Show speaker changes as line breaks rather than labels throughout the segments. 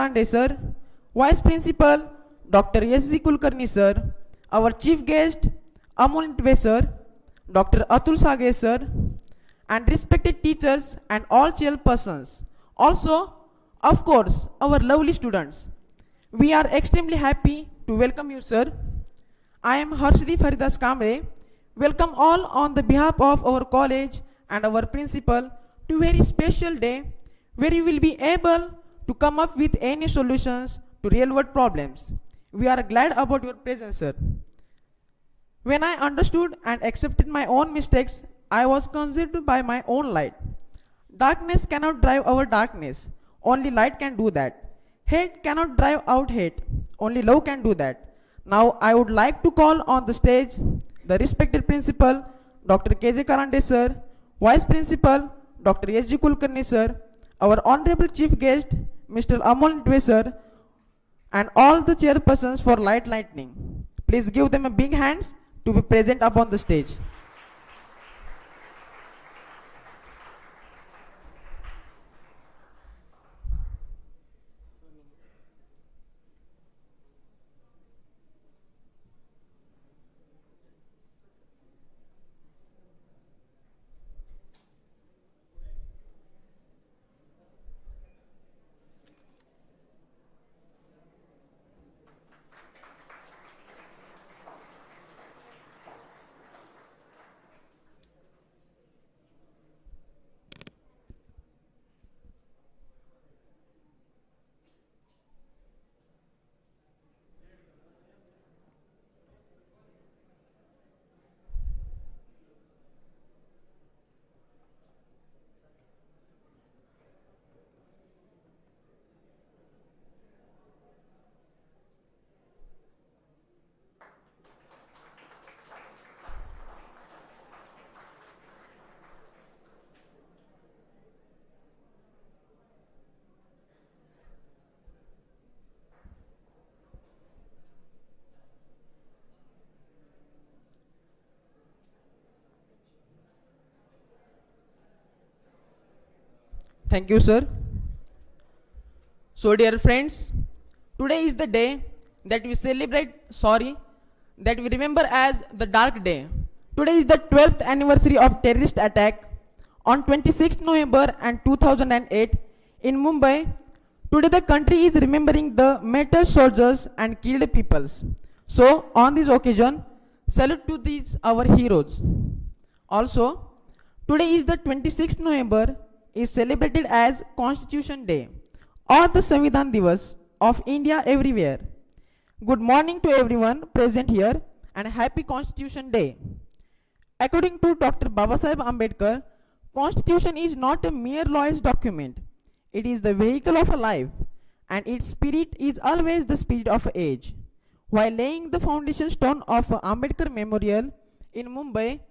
Karande sir, Vice Principal Dr. S.Z. Kulkarni sir, our Chief Guest Amol Intve sir, Dr. Atul Sage sir, and respected teachers and all chairpersons. Also, of course, our lovely students. We are extremely happy to welcome you, sir. I am Harshdeep Haridas Kamre. Welcome all on the behalf of our college and our principal to a very special day where you will be able to come up with any solutions to real world problems. We are glad about your presence, sir. When I understood and accepted my own mistakes, I was consumed by my own light. Darkness cannot drive our darkness. Only light can do that. Hate cannot drive out hate. Only love can do that. Now I would like to call on the stage the respected principal, Dr. K.J. Karande sir, Vice Principal, Dr. S.G. Kulkarni sir, our Honorable Chief Guest, Mr. Amol Intve sir, and all the chairpersons for light lightning. Please give them a big hands to be present upon the stage. Thank you, sir. So, dear friends, today is the day that we that we remember as the dark day. Today is the 12th anniversary of terrorist attack on 26th November and 2008 in Mumbai. Today the country is remembering the martyred soldiers and killed peoples. So, on this occasion, salute to these our heroes. Also, today is the 26th November is celebrated as Constitution Day or the Samvidhan Divas of India everywhere. Good morning to everyone present here and happy Constitution Day. According to Dr. Babasaheb Ambedkar, Constitution is not a mere lawyer's document. It is the vehicle of a life and its spirit is always the spirit of age. While laying the foundation stone of Ambedkar Memorial in Mumbai,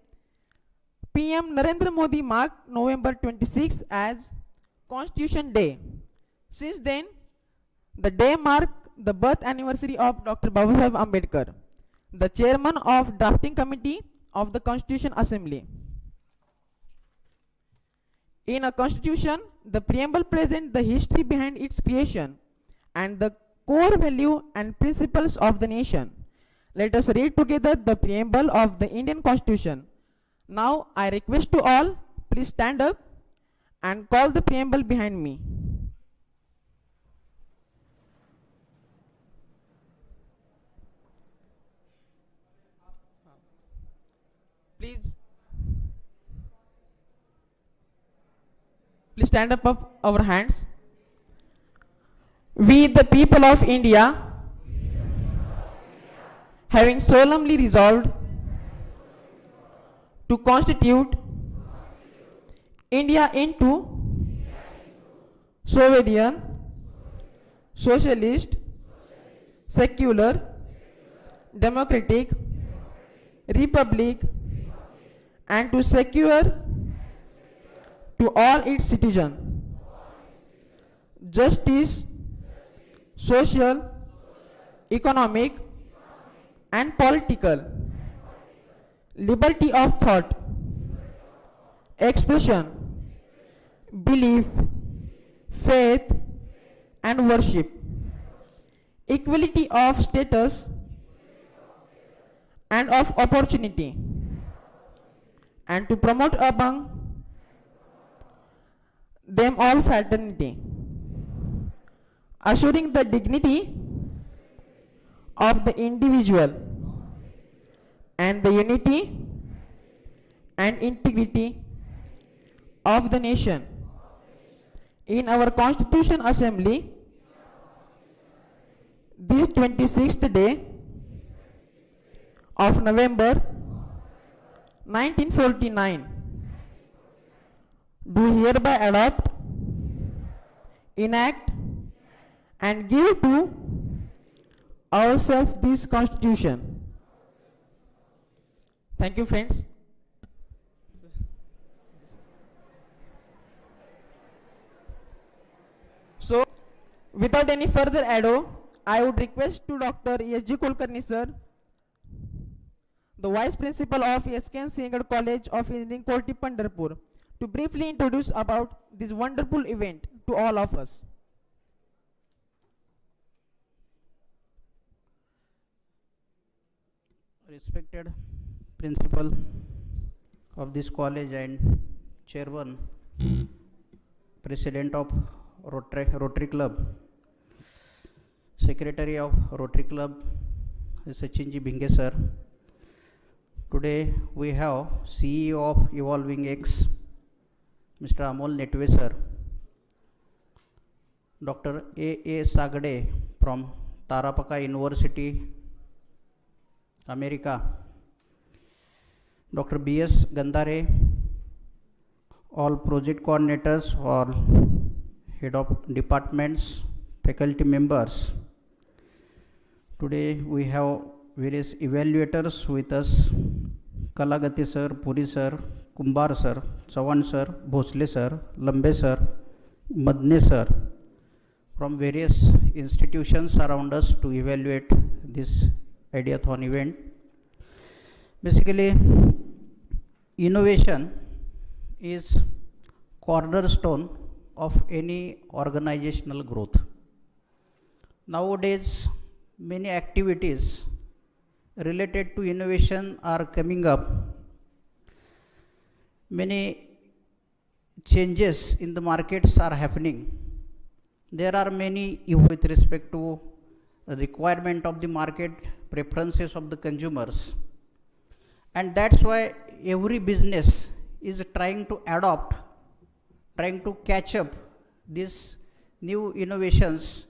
PM Narendra Modi marked November 26 as Constitution Day. Since then, the day marked the birth anniversary of Dr. Babasaheb Ambedkar, the chairman of drafting committee of the Constitution Assembly. In a constitution, the preamble presents the history behind its creation and the core value and principles of the nation. Let us read together the preamble of the Indian Constitution. Now I request to all, please stand up and call the preamble behind me. Please stand up our hands. We the people of India, having solemnly resolved to constitute India into Soviet, socialist, secular, democratic, republic, and to secure to all its citizens justice, social, economic, and political, liberty of thought, expression, belief, faith, and worship, equality of status and of opportunity, and to promote among them all fraternity, assuring the dignity of the individual and the unity and integrity of the nation. In our Constitution Assembly, this 26th day of November 1949, do hereby adopt, enact, and give to ourselves this Constitution. Thank you, friends. So, without any further ado, I would request to Dr. S.G. Kulkarni sir, the Vice Principal of SKNSCOE College of Engineering, Kolti, Pandharpur, to briefly introduce about this wonderful event to all of us.
Respected Principal of this college and Chairman, President of Rotary Club, Secretary of Rotary Club, Sachinji Bhinge sir. Today we have CEO of Evolving X, Mr. Amol Netwe sir, Dr. A. Sagade from Tarapaka University, America, Dr. B.S. Gandhare, all project coordinators, all head of departments, faculty members. Today we have various evaluators with us: Kalagati sir, Puri sir, Kumbar sir, Chavan sir, Bhosle sir, Lambe sir, Madne sir, from various institutions around us to evaluate this Ideathon event. Basically, innovation is cornerstone of any organizational growth. Nowadays, many activities related to innovation are coming up. Many changes in the markets are happening. There are many with respect to requirement of the market, preferences of the consumers, and that's why every business is trying to adopt, trying to catch up these new innovations.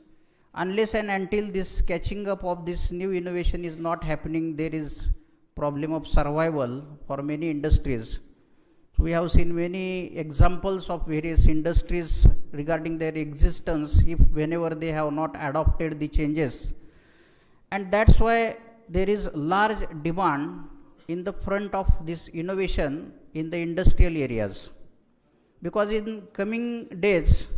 Unless and until this catching up of this new innovation is not happening, there is problem of survival for many industries. We have seen many examples of various industries regarding their existence if whenever they have not adopted the changes. And that's why there is large demand in the front of this innovation in the industrial areas. Because in coming days,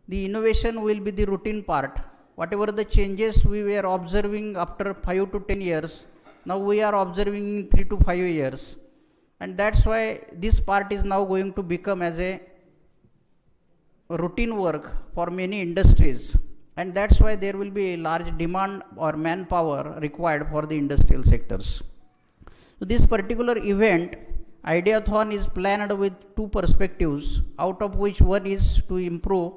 the innovation will be the routine part. Whatever the changes we were observing after 5 to 10 years, now we are observing in 3 to 5 years. And that's why this part is now going to become as a routine work for many industries. And that's why there will be a large demand or manpower required for the industrial sectors. So this particular event, Ideathon, is planned with two perspectives, out of which one is to improve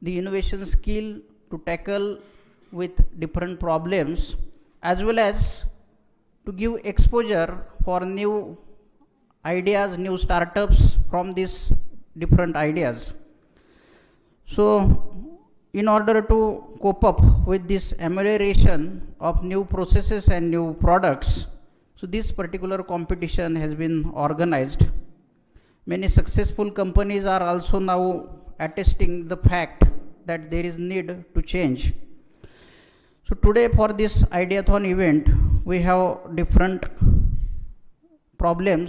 the innovation skill to tackle with different problems, as well as to give exposure for new ideas, new startups from these different ideas. So, in order to cope up with this amelioration of new processes and new products, so this particular competition has been organized. Many successful companies are also now attesting the fact that there is need to change. So today for this Ideathon event, we have different problem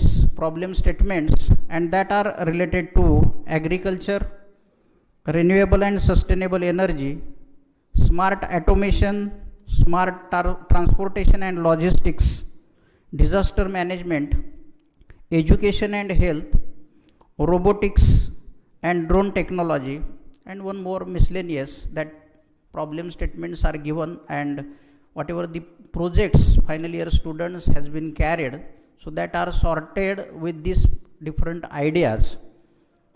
statements, and that are related to agriculture, renewable and sustainable energy, smart automation, smart transportation and logistics, disaster management, education and health, robotics and drone technology, and one more miscellaneous, that problem statements are given, and whatever the projects final year students has been carried, so that are sorted with these different ideas,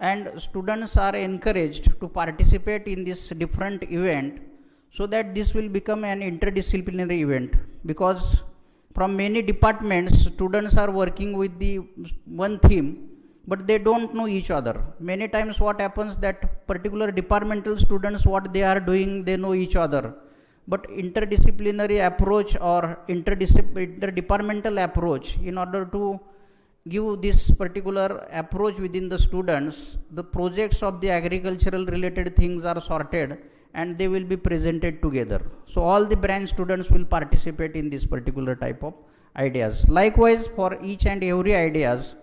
and students are encouraged to participate in this different event, so that this will become an interdisciplinary event, because from many departments students are working with the one theme, but they don't know each other. Many times what happens, that particular departmental students, what they are doing, they know each other, but interdisciplinary approach or interdepartmental approach, in order to give this particular approach within the students, the projects of the agricultural related things are sorted and they will be presented together. So all the branch students will participate in this particular type of ideas. Likewise, for each and every ideas,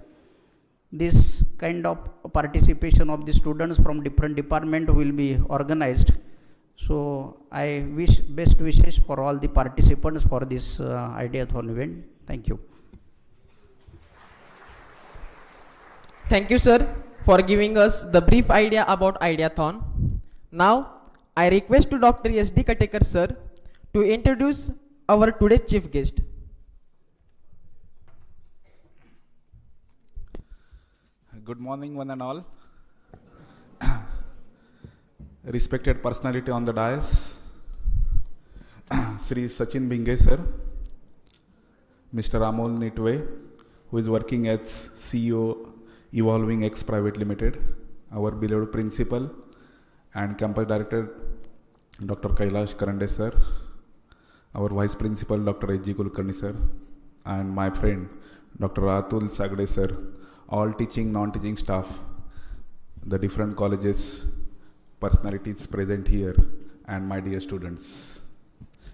this kind of participation of the students from different department will be organized. So I wish best wishes for all the participants for this Ideathon event. Thank you.
Thank you, sir, for giving us the brief idea about Ideathon. Now, I request to Dr. S.D. Katekar, sir, to introduce our today's chief guest.
Good morning, one and all. Respected personality on the dais, Sri Sachin Bingay, sir, Mr. Amol Nitwe, who is working as CEO Evolving X Private Limited, our beloved principal and campus director Dr. Kailash Karande, sir, our vice principal Dr. H.G. Kulkarni, sir, and my friend Dr. Atul Sagde, sir, all teaching, non-teaching staff, the different colleges, personalities present here, and my dear students.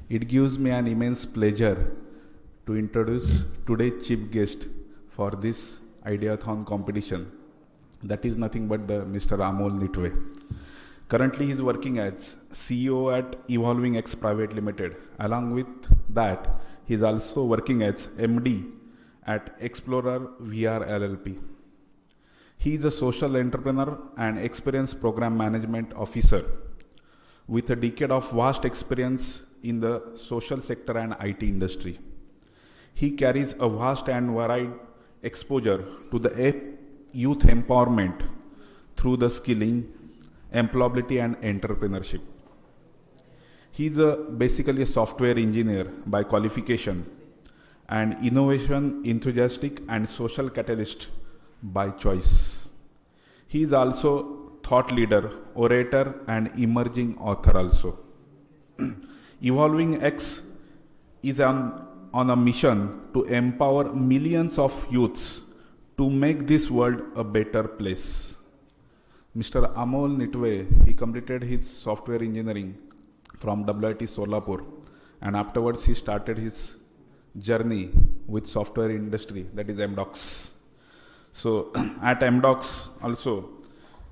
It gives me an immense pleasure to introduce today's chief guest for this Ideathon competition. That is nothing but Mr. Amol Nitwe. Currently, he is working as CEO at Evolving X Private Limited. Along with that, he is also working as MD at Explorer VR LLP. He is a social entrepreneur and experienced program management officer with a decade of vast experience in the social sector and IT industry. He carries a vast and varied exposure to the youth empowerment through the skilling, employability and entrepreneurship. He is basically a software engineer by qualification and innovation enthusiastic and social catalyst by choice. He is also thought leader, orator and emerging author also. Evolving X is on a mission to empower millions of youths to make this world a better place. Mr. Amol Nitwe, he completed his software engineering from WIT Solapur, and afterwards he started his journey with software industry, that is MDocs. So at MDocs also,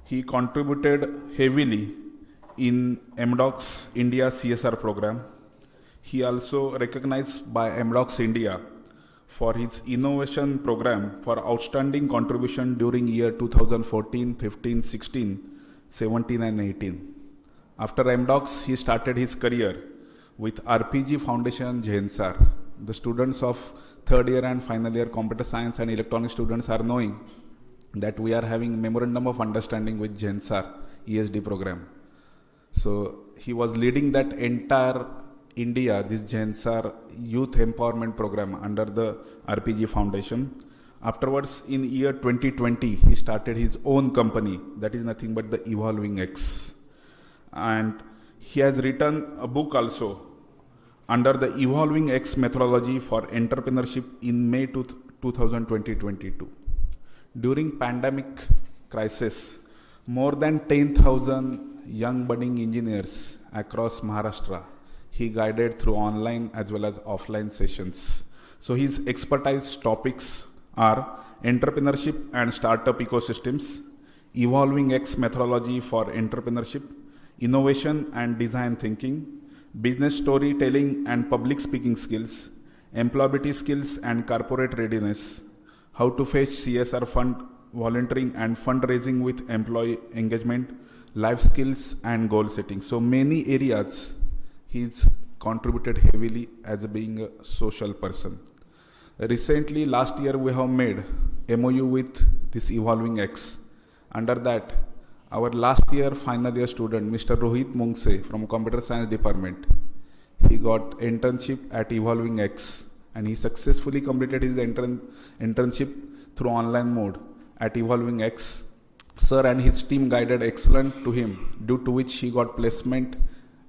he contributed heavily in MDocs India CSR program. He also recognized by MDocs India for his innovation program for outstanding contribution during year 2014, 15, 16, 17 and 18. After MDocs, he started his career with RPG Foundation JNSR. The students of third year and final year computer science and electronic students are knowing that we are having memorandum of understanding with JNSR ESD program. So he was leading that entire India, this JNSR youth empowerment program under the RPG Foundation. Afterwards, in year 2020, he started his own company, that is nothing but the Evolving X. And he has written a book also under the Evolving X methodology for entrepreneurship in May 2022. During pandemic crisis, more than 10,000 young budding engineers across Maharashtra he guided through online as well as offline sessions. So his expertise topics are entrepreneurship and startup ecosystems, Evolving X methodology for entrepreneurship, innovation and design thinking, business storytelling and public speaking skills, employability skills and corporate readiness, how to fetch CSR fund, volunteering and fundraising with employee engagement, life skills and goal setting. So many areas he's contributed heavily as being a social person. Recently, last year, we have made MOU with this Evolving X. Under that, our last year final year student, Mr. Rohit Mungse from Computer Science Department, he got internship at Evolving X, and he successfully completed his internship through online mode at Evolving X. Sir and his team guided excellent to him, due to which he got placement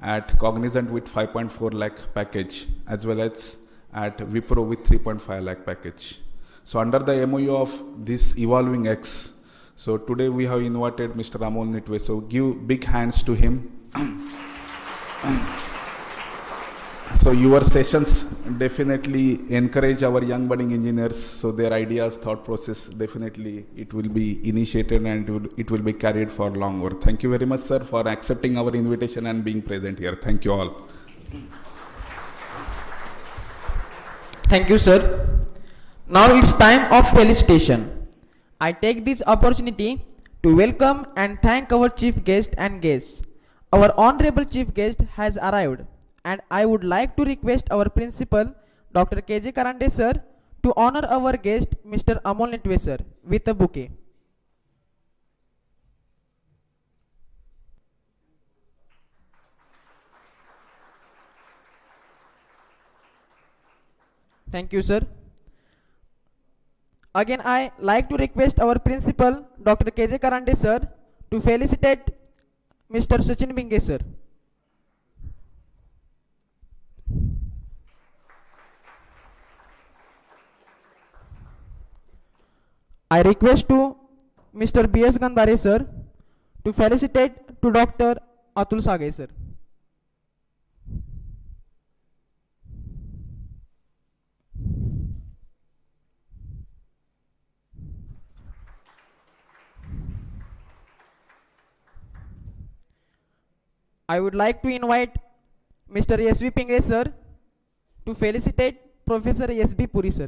at Cognizant with 5.4 lakh package, as well as at Wipro with 3.5 lakh package. So under the MOU of this Evolving X, so today we have invited Mr. Amol Nitwe. So give big hands to him. So your sessions definitely encourage our young budding engineers. So their ideas, thought process, definitely it will be initiated and it will be carried for longer. Thank you very much, sir, for accepting our invitation and being present here. Thank you all.
Thank you, sir. Now it's time of felicitation. I take this opportunity to welcome and thank our chief guest and guests. Our honorable chief guest has arrived, and I would like to request our principal, Dr. K.J. Karande sir, to honor our guest, Mr. Amol Nitwe sir, with a bouquet. Thank you, sir. Again, I like to request our principal, Dr. K.J. Karande sir, to felicitate Mr. Sachin Binge sir. I request to Mr. B.S. Gandhare sir to felicitate to Dr. Atul Sage sir. I would like to invite Mr. S.V. Pingre sir to felicitate Professor S.B. Puri sir.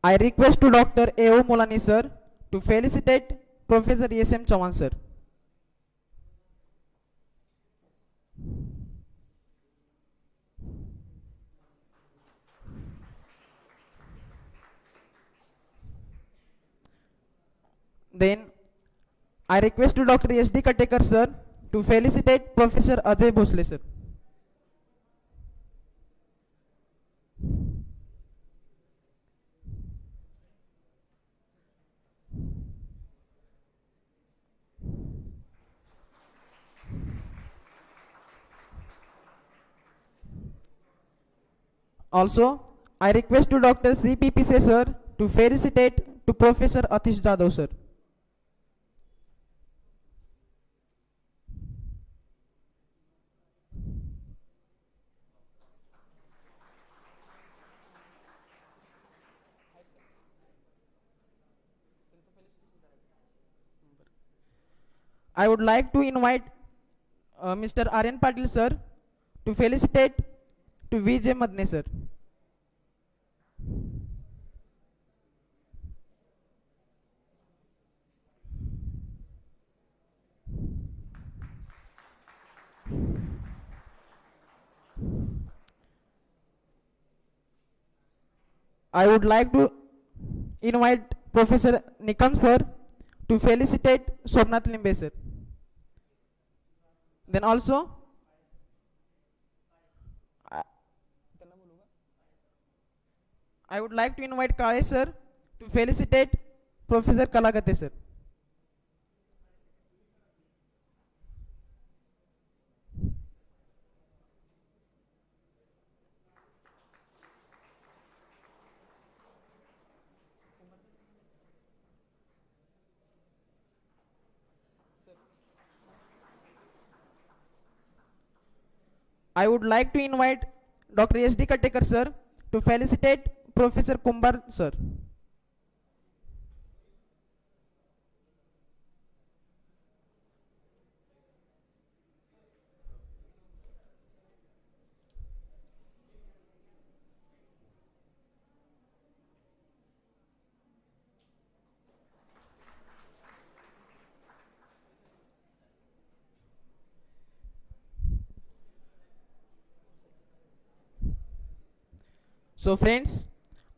I request to Dr. A.O. Molani sir to felicitate Professor S.M. Chavan sir. Then I request to Dr. S.D. Katekar sir to felicitate Professor Ajay Bhosle sir. Also, I request to Dr. C.P.P. sir to felicitate to Professor Atish Jadhav sir. I would like to invite Mr. Aryan Patil sir to felicitate to V.J. Madne sir. I would like to invite Professor Nikam sir to felicitate Somnath Limbe sir. Then also I would like to invite Kale sir to felicitate Professor Kalagate sir. I would like to invite Dr. S.D. Katekar sir to felicitate Professor Kumbar sir. So friends,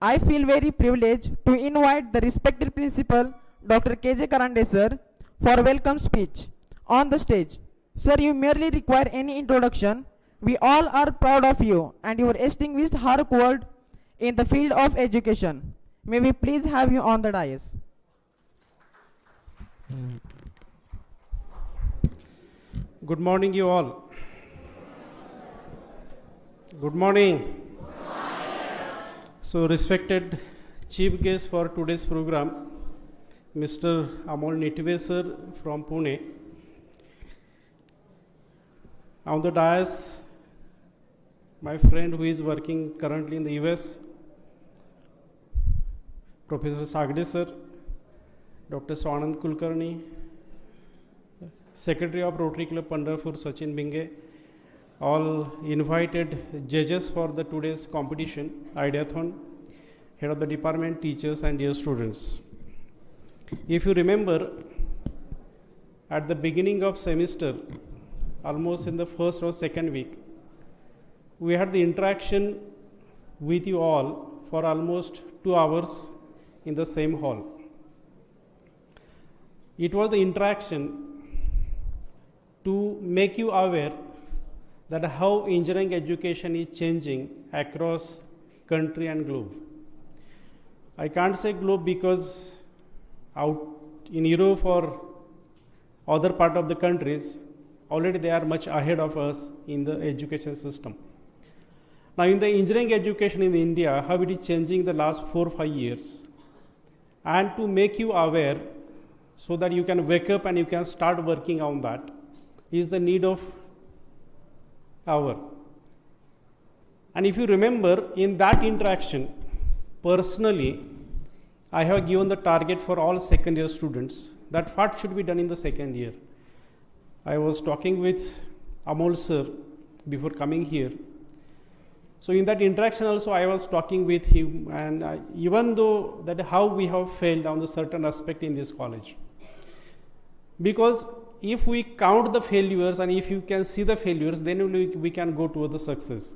I feel very privileged to invite the respected principal Dr. KJ Karande sir for welcome speech on the stage. Sir, you merely require any introduction. We all are proud of you and your distinguished hard work in the field of education. May we please have you on the dais.
Good morning, you all. Good morning. So, respected chief guest for today's program, Mr. Amol Nitve sir from Pune. On the dais, my friend who is working currently in the US, Professor Sagde sir, Dr. Swanand Kulkarni, Secretary of Rotary Club Pandharpur Sachin Binge, all invited judges for the today's competition, Ideathon, head of the department, teachers and dear students. If you remember, at the beginning of semester, almost in the first or second week, we had the interaction with you all for almost 2 hours in the same hall. It was the interaction to make you aware that how engineering education is changing across country and globe. I can't say globe because out in Europe or other part of the countries, already they are much ahead of us in the education system. Now in the engineering education in India, how it is changing the last 4 or 5 years. And to make you aware so that you can wake up and you can start working on that is the need of hour. And if you remember, in that interaction, personally, I have given the target for all second year students that what should be done in the second year. I was talking with Amol sir before coming here. So in that interaction also I was talking with him, and even though that how we have failed on the certain aspect in this college. Because if we count the failures and if you can see the failures, then only we can go toward the success.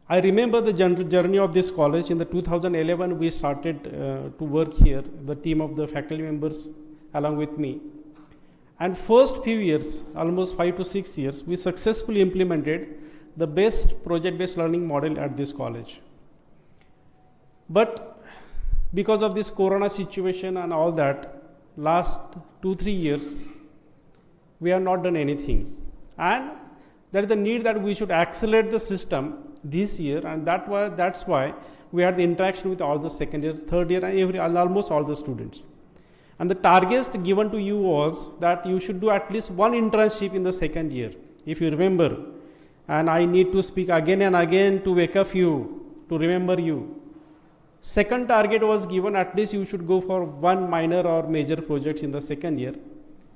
I remember the journey of this college. In the 2011, we started to work here, the team of the faculty members along with me. And first few years, almost 5 to 6 years, we successfully implemented the best project-based learning model at this college. But because of this corona situation and all that, last 2-3 years, we have not done anything. And there is the need that we should accelerate the system this year, and that's why we had the interaction with all the second year, third year, and almost all the students. And the target given to you was that you should do at least one internship in the second year, if you remember. And I need to speak again and again to wake up you, to remember you. Second target was given, at least you should go for one minor or major projects in the second year.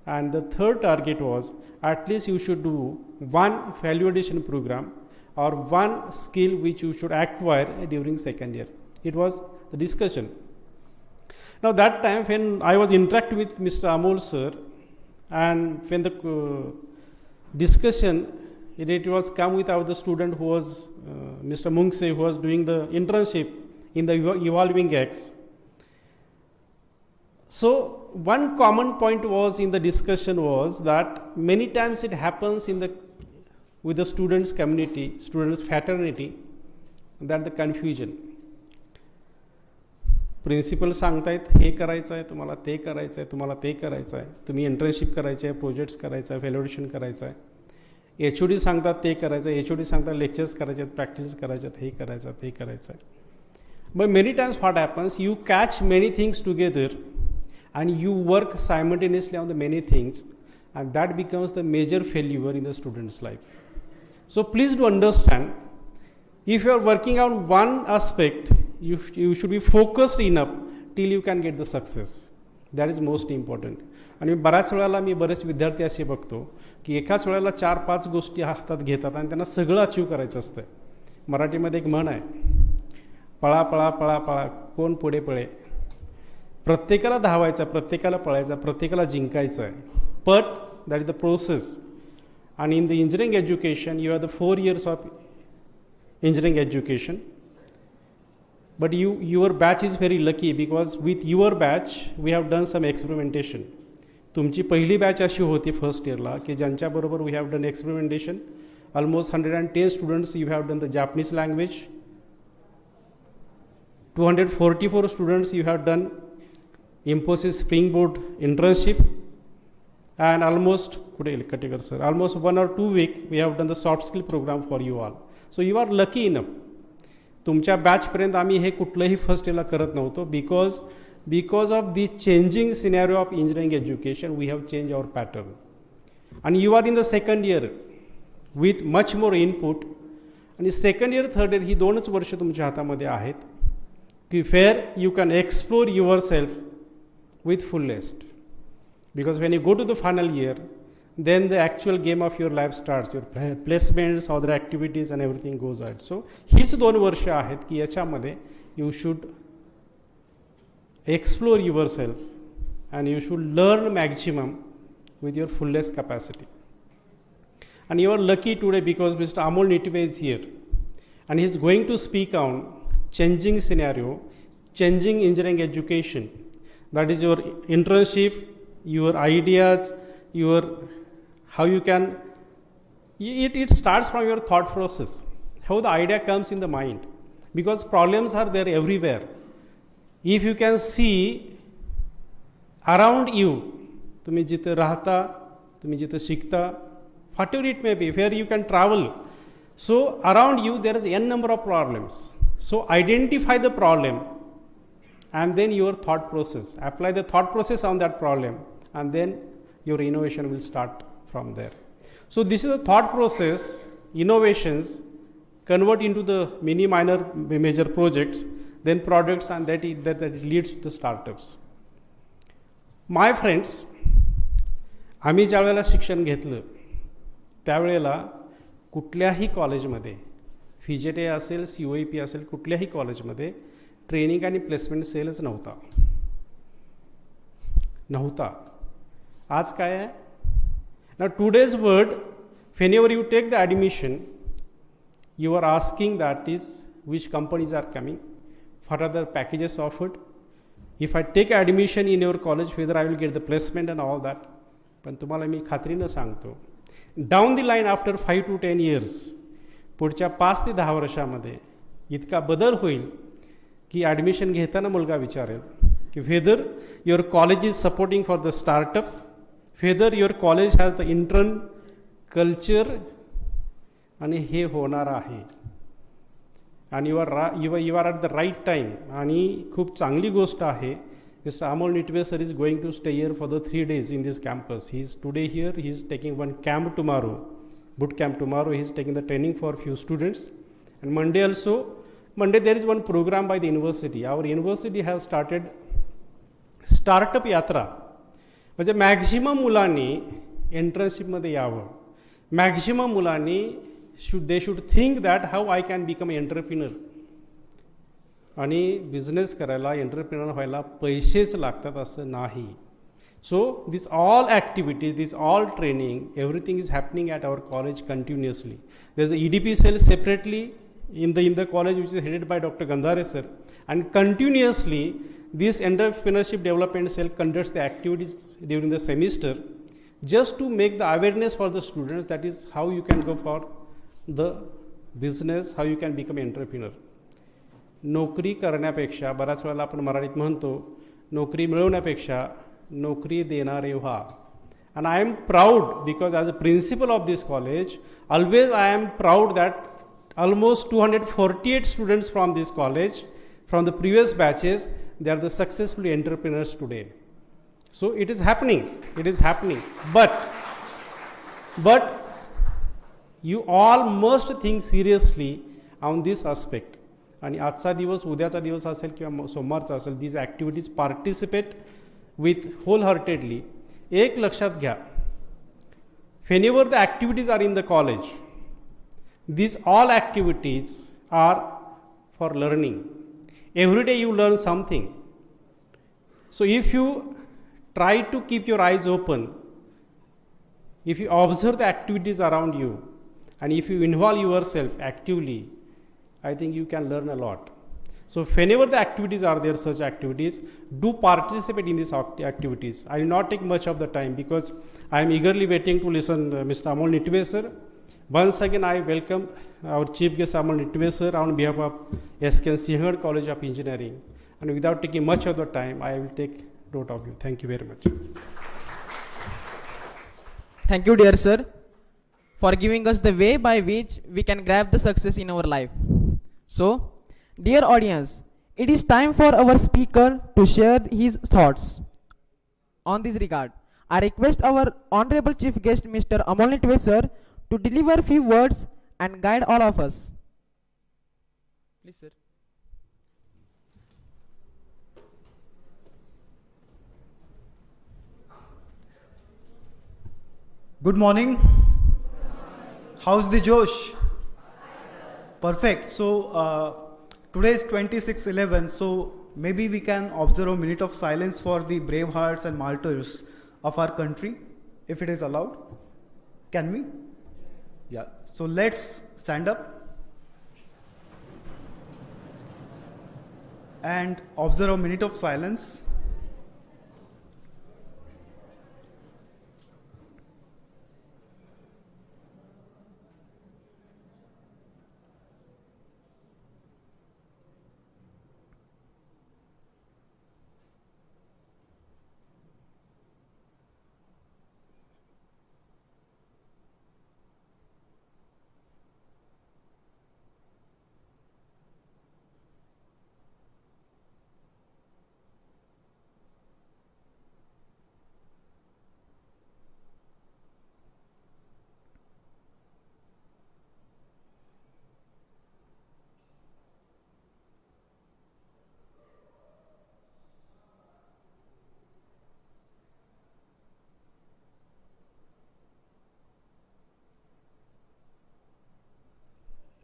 And the third target was, at least you should do one value addition program or one skill which you should acquire during second year. It was the discussion. Now that time when I was interacting with Mr. Amol sir, and when the discussion, it was come with the student who was Mr. Mungse, who was doing the internship in the Evolving X. So one common point was in the discussion was that many times it happens in the with the students community, students fraternity, that the confusion. Principal सांगतायत हे करायचं आहे, तुम्हाला ते करायचं आहे, तुम्हाला ते करायचं आहे, तुम्ही इंटर्नशिप करायचे आहे, प्रोजेक्ट्स करायचं आहे, व्हॅल्युएशन करायचं आहे. HOD सांगतात ते करायचं आहे, HOD सांगतात लेक्चर्स करायचे आहेत, प्रॅक्टिस करायचे आहेत, हे करायचं आहे, ते करायचं आहे. But many times what happens, you catch many things together and you work simultaneously on the many things, and that becomes the major failure in the student's life. So please do understand, if you are working on one aspect, you should be focused enough till you can get the success. That is most important. आणि बऱ्याच वेळेला मी बरेच विद्यार्थी असे बघतो की एकाच वेळेला 4-5 गोष्टी हातात घेतात आणि त्यांना सगळं अचीव करायचं असतं. मराठीमध्ये एक म्हण आहे, पळा पळा पळा पळा कोण पुढे पळे. प्रत्येकाला धावायचं, प्रत्येकाला पळायचं, प्रत्येकाला जिंकायचं आहे. But that is the process. And in the engineering education, you have the 4 years of engineering education. But your batch is very lucky because with your batch we have done some experimentation. तुमची पहिली batch अशी होती first इयरला की ज्यांच्याबरोबर we have done experimentation. Almost 110 students you have done the Japanese language. 244 students you have done Infosys Springboard internship, and almost 1 or 2 week we have done the soft skill program for you all. So you are lucky enough. तुमच्या बॅचपर्यंत आम्ही हे कुठलंही first इयरला करत नव्हतो because of the changing scenario of engineering education we have changed our pattern, and you are in the second year with much more input. आणि second year third year ही 2च वर्ष तुमच्या हातामध्ये आहेत की where you can explore yourself with fullest, because when you go to the final year then the actual game of your life starts, your placements, other activities and everything goes on. So हीच 2 वर्ष आहेत की याच्यामध्ये you should explore yourself and you should learn maximum with your fullest capacity. And you are lucky today because Mr. Amol Nitwe is here and he is going to speak on changing scenario, changing engineering education. That is your internship, your ideas, your how you can, it starts from your thought process, how the idea comes in the mind, because problems are there everywhere. If you can see around you, तुम्ही जिथे राहता, तुम्ही जिथे शिकता, whatever it may be, where you can travel, so around you there is n number of problems. So identify the problem and then your thought process, apply the thought process on that problem, and then your innovation will start from there. So this is the thought process, innovations convert into the mini minor major projects, then products, and that leads to the startups. My friends, आम्ही ज्या वेळेला शिक्षण घेतलं त्यावेळेला कुठल्याही कॉलेजमध्ये FIGET असेल, COEP असेल, कुठल्याही कॉलेजमध्ये ट्रेनिंग आणि प्लेसमेंट सेलच नव्हता. आज काय आहे? Now today's world, whenever you take the admission, you are asking that is which companies are coming, what are the packages offered, if I take admission in your college whether I will get the placement and all that. पण तुम्हाला मी खात्रीनं सांगतो, down the line after 5 to 10 years, पुढच्या 5 ते 10 वर्षामध्ये इतका बदल होईल की ॲडमिशन घेताना मुलगा विचारेल की whether your college is supporting for the startup, whether your college has the intern culture, आणि हे होणार आहे. आणि you are at the right time. आणि खूप चांगली गोष्ट आहे. Mr. Amol Nitwe sir is going to stay here for the 3 days in this campus. He is today here. He is taking one camp tomorrow, boot camp tomorrow. He is taking the training for few students. And Monday also, there is one program by the university. Our university has started startup yatra. म्हणजे maximum मुलांनी एंट्रन्सशिपमध्ये यावं. Maximum मुलांनी they should think that how I can become an entrepreneur. आणि business करायला, entrepreneur व्हायला पैसेच लागतात असं नाही. So this all activities, this all training, everything is happening at our college continuously. There is a EDP cell separately in the college which is headed by Dr. Gandhare sir, and continuously this entrepreneurship development cell conducts the activities during the semester just to make the awareness for the students, that is how you can go for the business, how you can become an entrepreneur. नोकरी करण्यापेक्षा, बऱ्याच वेळेला आपण मराठीत म्हणतो, नोकरी मिळवण्यापेक्षा नोकरी देणारे व्हा. And I am proud because as a principal of this college, always I am proud that almost 248 students from this college, from the previous batches, they are the successful entrepreneurs today. So it is happening, but you all must think seriously on this aspect. आणि आजचा दिवस, उद्याचा दिवस असेल किंवा सोमवारचा असेल, these activities participate with wholeheartedly. एक लक्षात घ्या, whenever the activities are in the college, these all activities are for learning. Every day you learn something. So if you try to keep your eyes open, if you observe the activities around you, and if you involve yourself actively, I think you can learn a lot. So whenever the activities are there, such activities, do participate in these activities. I will not take much of the time because I am eagerly waiting to listen Mr. Amol Nitwe sir. Once again, I welcome our chief guest Amol Nitwe sir on behalf of SKNSCOE College of Engineering. And without taking much of the time, I will take note of you. Thank you very much.
Thank you, dear sir, for giving us the way by which we can grab the success in our life. So, dear audience, it is time for our speaker to share his thoughts on this regard. I request our honorable chief guest, Mr. Amol Nitwe sir, to deliver few words and guide all of us. Please, sir.
Good morning. How's the Josh? Perfect. So today is 26/11. So maybe we can observe a minute of silence for the brave hearts and martyrs of our country, if it is allowed. Can we? Yeah. So let's stand up and observe a minute of silence.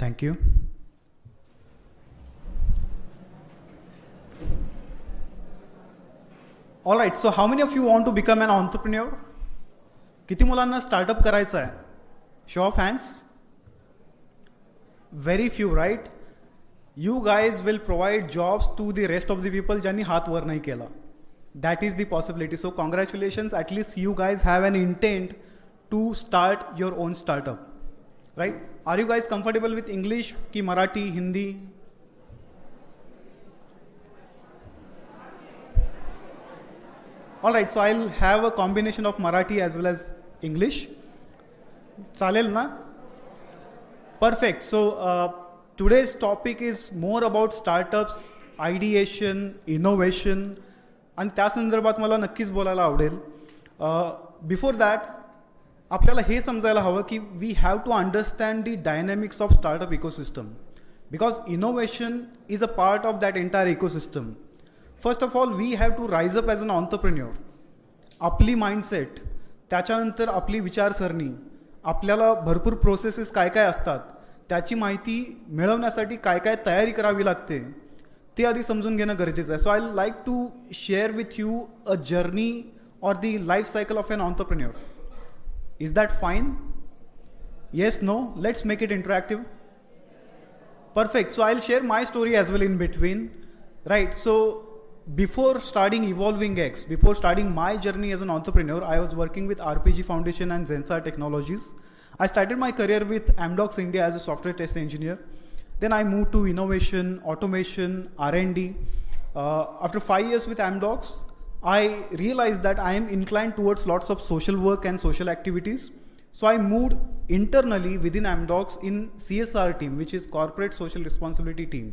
Thank you. All right, so how many of you want to become an entrepreneur? किती मुलांना startup करायचं आहे? Show of hands. Very few, right? You guys will provide jobs to the rest of the people ज्यांनी हात वर नाही केला. That is the possibility. So congratulations, at least you guys have an intent to start your own startup. Right? Are you guys comfortable with English ki Marathi, Hindi? All right, so I'll have a combination of Marathi as well as English. Chalel na? Perfect. So today's topic is more about startups, ideation, innovation, and त्या संदर्भात मला नक्कीच बोलायला आवडेल. Before that, आपल्याला हे समजायला हवं की we have to understand the dynamics of startup ecosystem because innovation is a part of that entire ecosystem. First of all we have to rise up as an entrepreneur. आपली mindset, त्याच्यानंतर आपली विचारसरणी, आपल्याला भरपूर प्रोसेसेस काय काय असतात त्याची माहिती मिळवण्यासाठी काय काय तयारी करावी लागते ते आधी समजून घेणं गरजेचं आहे. So I like to share with you a journey or the life cycle of an entrepreneur. Is that fine? Yes, no? Let's make it interactive. Perfect. So I'll share my story as well in between. Right. So before starting Evolving X, before starting my journey as an entrepreneur, I was working with RPG Foundation and Zensar Technologies. I started my career with Amdocs India as a software test engineer. Then I moved to innovation, automation, R&D. After 5 years with Amdocs, I realized that I am inclined towards lots of social work and social activities. So I moved internally within Amdocs in CSR team, which is Corporate Social Responsibility team.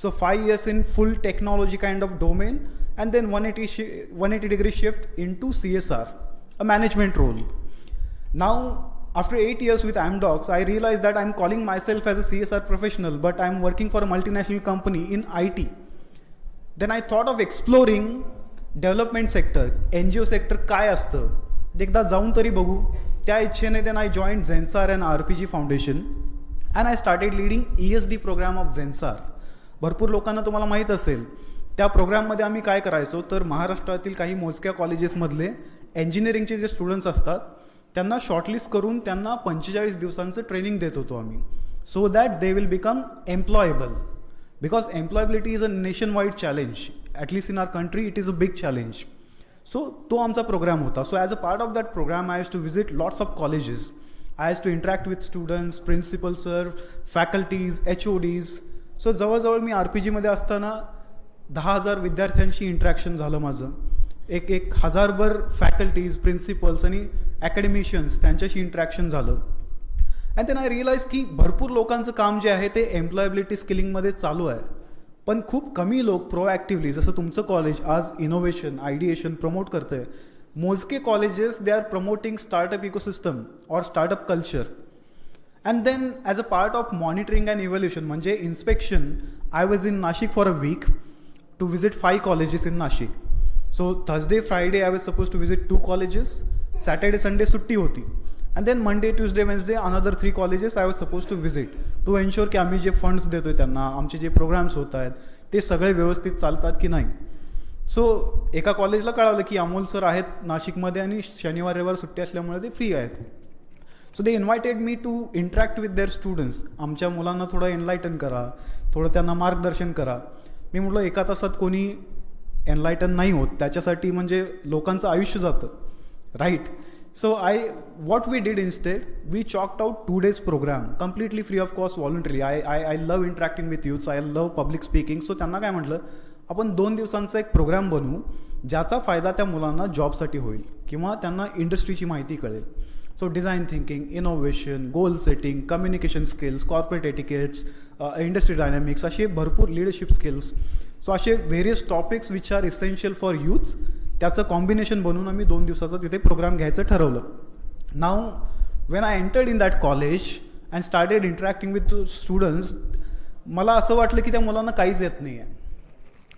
So 5 years in full technology kind of domain, and then 180 degree shift into CSR, a management role. Now, after 8 years with Amdocs, I realized that I'm calling myself as a CSR professional, but I'm working for a multinational company in IT. Then I thought of exploring development sector, NGO sector काय असतं एकदा जाऊन तरी बघू. त्या इच्छेने then I join Zensar and RPG foundation and I started leading ESD programme of Zensar. भरपूर लोकांना तुम्हाला माहीत असेल त्या प्रोग्राममध्ये आम्ही काय करायचो तर महाराष्ट्रातील काही मोजक्या कॉलेजेसमधले इंजिनिअरिंगचे जे स्टुडंट्स असतात त्यांना शॉर्टलिस्ट करून त्यांना 45 दिवसांचं ट्रेनिंग देत होतो आम्ही, so that they will become employable. because employability is a nationwide challenge. At least in our country, it is a big challenge. So तो आमचा प्रोग्राम होता. So as a part of that program, I used to visit lots of colleges. I used to interact with students, principal sir, faculties, HODs. So जवळजवळ मी RPG मध्ये असताना 10,000 विद्यार्थ्यांशी interaction झालं माझं. एक हजारभर faculties, principles आणि अकॅडमिशियन्स त्यांच्याशी इंटरॅक्शन झालं. अँड देन आय रिअलाइज की भरपूर लोकांचं काम जे आहे ते एम्प्लॉयबिलिटी स्किलिंगमध्ये चालू आहे, पण खूप कमी लोक प्रोॲक्टिव्हली, जसं तुमचं कॉलेज आज इनोव्हेशन, आयडिएशन प्रमोट करतं आहे, मोजके colleges they are promoting startup ecosystem और startup culture. And then as a part of monitoring and evaluation म्हणजे inspection, I was in Nashik for a week to visit 5 colleges in Nashik. So Thursday, Friday I was supposed to visit 2 colleges, Saturday, Sunday सुट्टी होती. And then Monday, Tuesday, Wednesday another 3 colleges I was supposed to visit to ensure की आम्ही जे funds देतोय त्यांना, आमचे जे programmes होत आहेत ते सगळे व्यवस्थित चालतात की नाही. सो एका कॉलेजला कळालं की अमोल सर आहेत नाशिकमध्ये आणि शनिवार रविवार सुट्टी असल्यामुळे ते फ्री आहेत. So they invited me to interact with their students. आमच्या मुलांना थोडं एनलायटन करा, थोडं त्यांना मार्गदर्शन करा. मी म्हटलं एका तासात कोणी एनलायटन नाही होत, त्याच्यासाठी म्हणजे लोकांचं आयुष्य जातं, right. So what we did instead, we chalked out 2 days program completely free of cost, voluntarily. I love interacting with youths, I love public speaking. So त्यांना काय म्हटलं, आपण 2 दिवसांचा एक प्रोग्राम बनवू ज्याचा फायदा त्या मुलांना जॉबसाठी होईल किंवा त्यांना इंडस्ट्रीची माहिती कळेल. So design thinking, innovation, goal setting, communication skills, corporate etiquettes, industry dynamics, असे भरपूर लिडरशिप स्किल्स. सो असे various topics which are essential for youths, त्याचं कॉम्बिनेशन बनवून आम्ही 2 दिवसाचा तिथे प्रोग्राम घ्यायचं ठरवलं. Now when I entered in that college and started interacting with students, मला असं वाटलं की त्या मुलांना काहीच येत नाही आहे,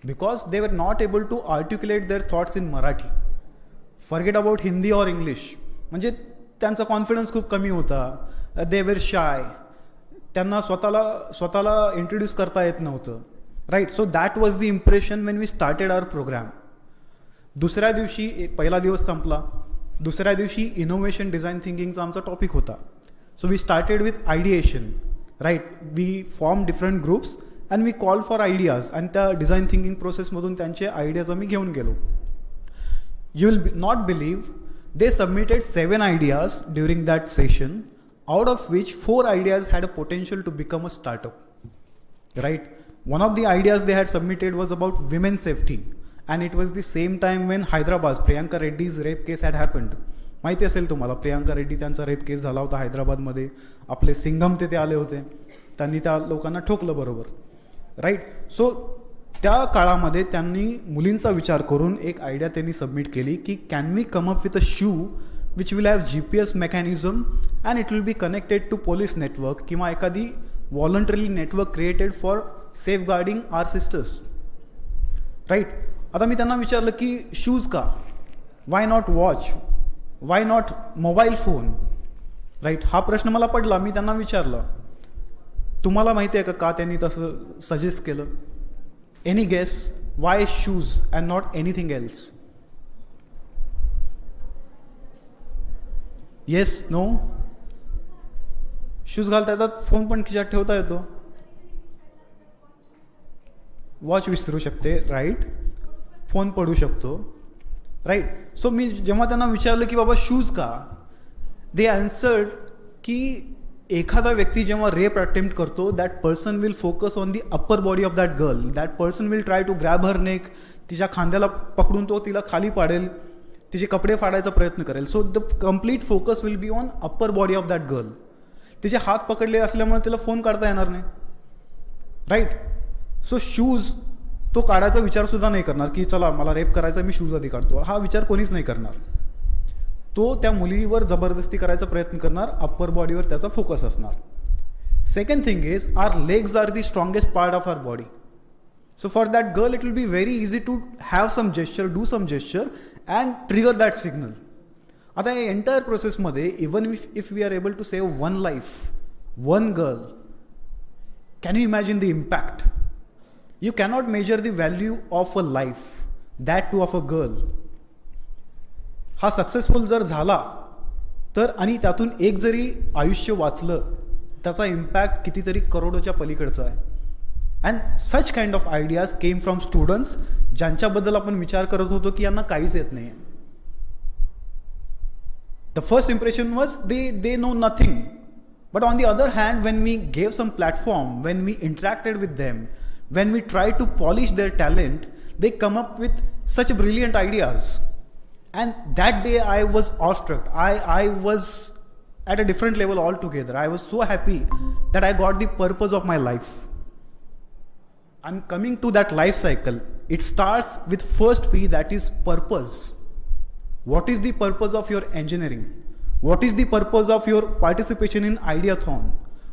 because they were not able to articulate their thoughts in Marathi. Forget about Hindi और इंग्लिश. म्हणजे त्यांचा कॉन्फिडन्स खूप कमी होता. दे वर शाय, त्यांना स्वतःला इंट्रोड्यूस करता येत नव्हतं, right. So that was the impression when we started our programme. दुसऱ्या दिवशी पहिला दिवस संपला, दुसऱ्या दिवशी इनोव्हेशन डिझाईन थिंकिंगचा आमचा टॉपिक होता. So we started with ideation, right. We form different groups and we call for ideas. आणि त्या डिझाईन थिंकिंग प्रोसेसमधून त्यांचे आयडियाज आम्ही घेऊन गेलो. You will not believe, they submitted 7 ideas during that session, out of which 4 ideas had a potential to become a startup, right. One of the ideas they had submitted was about women's safety, and it was the same time when Hyderabad, Priyanka Reddy's rape case had happened. माहिती असेल तुम्हाला, प्रियांका रेड्डी त्यांचा rape case झाला होता हैदराबादमध्ये. आपले सिंघम ते आले होते, त्यांनी त्या लोकांना ठोकलं, बरोबर, राईट. सो त्या काळामध्ये त्यांनी मुलींचा विचार करून एक आयडिया त्यांनी सबमिट केली की can we come up with a shoe which will have GPS mechanism and it will be connected to police network किंवा एखादी voluntary network created for safeguarding our sisters, right. आता मी त्यांना विचारलं की शूज का, why not watch, why not mobile phone, right. हा प्रश्न मला पडला. मी त्यांना विचारलं, तुम्हाला माहिती आहे का त्यांनी तसं सजेस्ट केलं? Any guess why shoes and not anything else? Yes, no? Shoes घालता येतात, फोन पण खिशात ठेवता येतो, वॉच विसरू शकते, राईट. फोन पडू शकतो, राईट. सो मी जेव्हा त्यांना विचारलं की बाबा शूज का, दे आन्सर्ड की एखादा व्यक्ती जेव्हा रेप अटेम्प्ट करतो, that person will focus on the upper body of that girl. That person will try to grab her neck, तिच्या खांद्याला पकडून तो तिला खाली पाडेल, तिचे कपडे फाडायचा प्रयत्न करेल. So the complete focus will be on upper body of that girl. तिचे हात पकडले असल्यामुळे तिला फोन काढता येणार नाही, राईट. सो शूज तो काढायचा विचारसुद्धा नाही करणार की चला मला रेप करायचा, मी शूज आधी काढतो. हा विचार कोणीच नाही करणार. तो त्या मुलीवर जबरदस्ती करायचा प्रयत्न करणार, अप्पर बॉडीवर त्याचा फोकस असणार. Second thing is our legs are the strongest part of our body. So for that girl it will be very easy to have some gesture, do some gesture and trigger that signal. आता या entire प्रोसेसमध्ये even if we are able to save 1 life, 1 girl, can you imagine the impact? You cannot measure the value of a life, that too of a girl. हा successful जर झाला तर आणि त्यातून एक जरी आयुष्य वाचलं, त्याचा इम्पॅक्ट कितीतरी करोडोच्या पलीकडचा आहे. And such kind of ideas came from students ज्यांच्याबद्दल आपण विचार करत होतो की यांना काहीच येत नाही. The first impression was they know nothing. But on the other hand, when we gave some platform, when we interacted with them, when we tried to polish their talent, they come up with such brilliant ideas. And that day I was awestruck. I was at a different level altogether. I was so happy that I got the purpose of my life. I'm coming to that life cycle. It starts with first P, that is purpose. What is the purpose of your engineering? What is the purpose of your participation in Ideathon?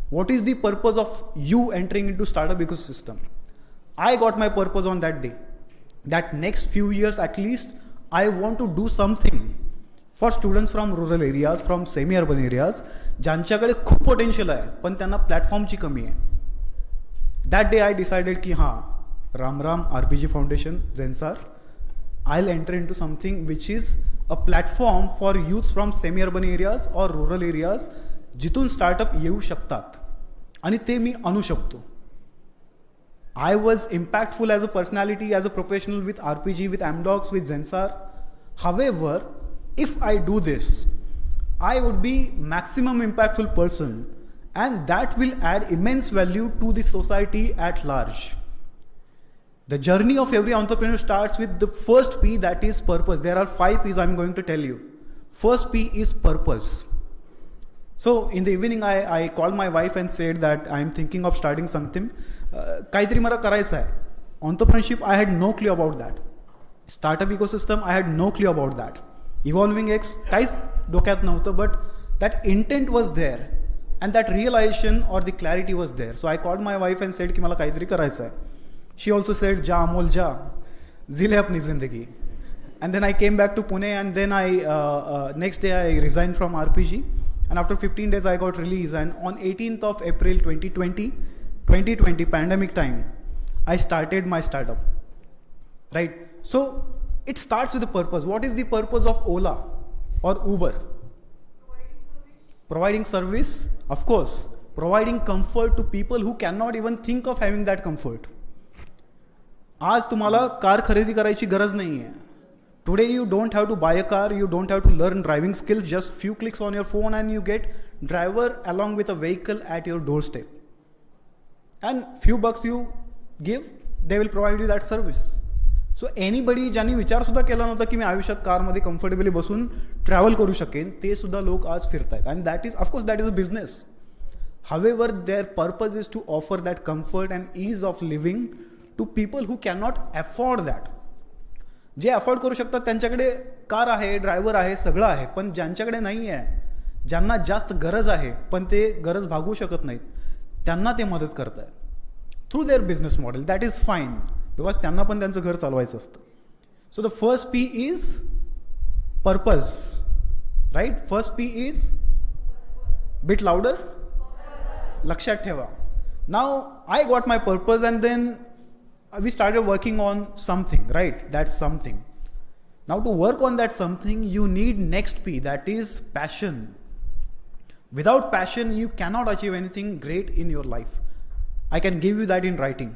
What is the purpose of you entering into startup ecosystem? I got my purpose on that day. That next few years at least, I want to do something for students from rural areas, from semi-urban areas, ज्यांच्याकडे खूप potential आहे पण त्यांना प्लॅटफॉर्मची कमी आहे. That day I decided की हां, Ram RPG Foundation, Zensar, I'll enter into something which is a platform for youths from semi-urban areas or rural areas जिथून स्टार्टअप येऊ शकतात आणि ते मी आणू शकतो. I was impactful as a personality, as a professional with RPG, with Amdocs, with Zensar. However, if I do this, I would be maximum impactful person and that will add immense value to the society at large. The journey of every entrepreneur starts with the first P, that is purpose. There are 5 P's I'm going to tell you. First P is purpose. So in the evening, I called my wife and said that I'm thinking of starting something. काहीतरी मला करायचं आहे. Entrepreneurship, I had no clue about that. Startup ecosystem, I had no clue about that. Evolving X, काहीच डोक्यात नव्हतं, but that intent was there. And that realization or the clarity was there. So I called my wife and said की मला काहीतरी करायचं आहे. She also said, "Ja Amol ja, zile apni zindagi." And then I came back to Pune, and then next day I resigned from RPG. And after 15 days I got released. And on 18th of April 2020, pandemic time, I started my startup. Right? So it starts with the purpose. What is the purpose of Ola or Uber? Providing service, of course. Providing comfort to people who cannot even think of having that comfort. आज तुम्हाला car खरेदी करायची गरज नाही आहे. Today you don't have to buy a car, you don't have to learn driving skills, just few clicks on your phone and you get driver along with a vehicle at your doorstep. And few bucks you give, they will provide you that service. So anybody ज्यांनी विचारसुद्धा केला नव्हता की मी आयुष्यात कारमध्ये comfortably बसून travel करू शकेन, ते सुद्धा लोक आज फिरत आहेत. And that is of course that is a business. However, their purpose is to offer that comfort and ease of living to people who cannot afford that. J afford करू शकतात त्यांच्याकडे कार आहे, ड्रायव्हर आहे, सगळं आहे. पण ज्यांच्याकडे नाही आहे, ज्यांना जास्त गरज आहे पण ते गरज भागवू शकत नाहीत, त्यांना ते मदत करत आहेत through their business model. That is fine, because त्यांना पण त्यांचं घर चालवायचं असतं. So the first P is purpose. Right? First P is bit louder. लक्षात ठेवा. Now I got my purpose and then we started working on something, right? That's something. Now to work on that something, you need next P, that is passion. Without passion, you cannot achieve anything great in your life. I can give you that in writing.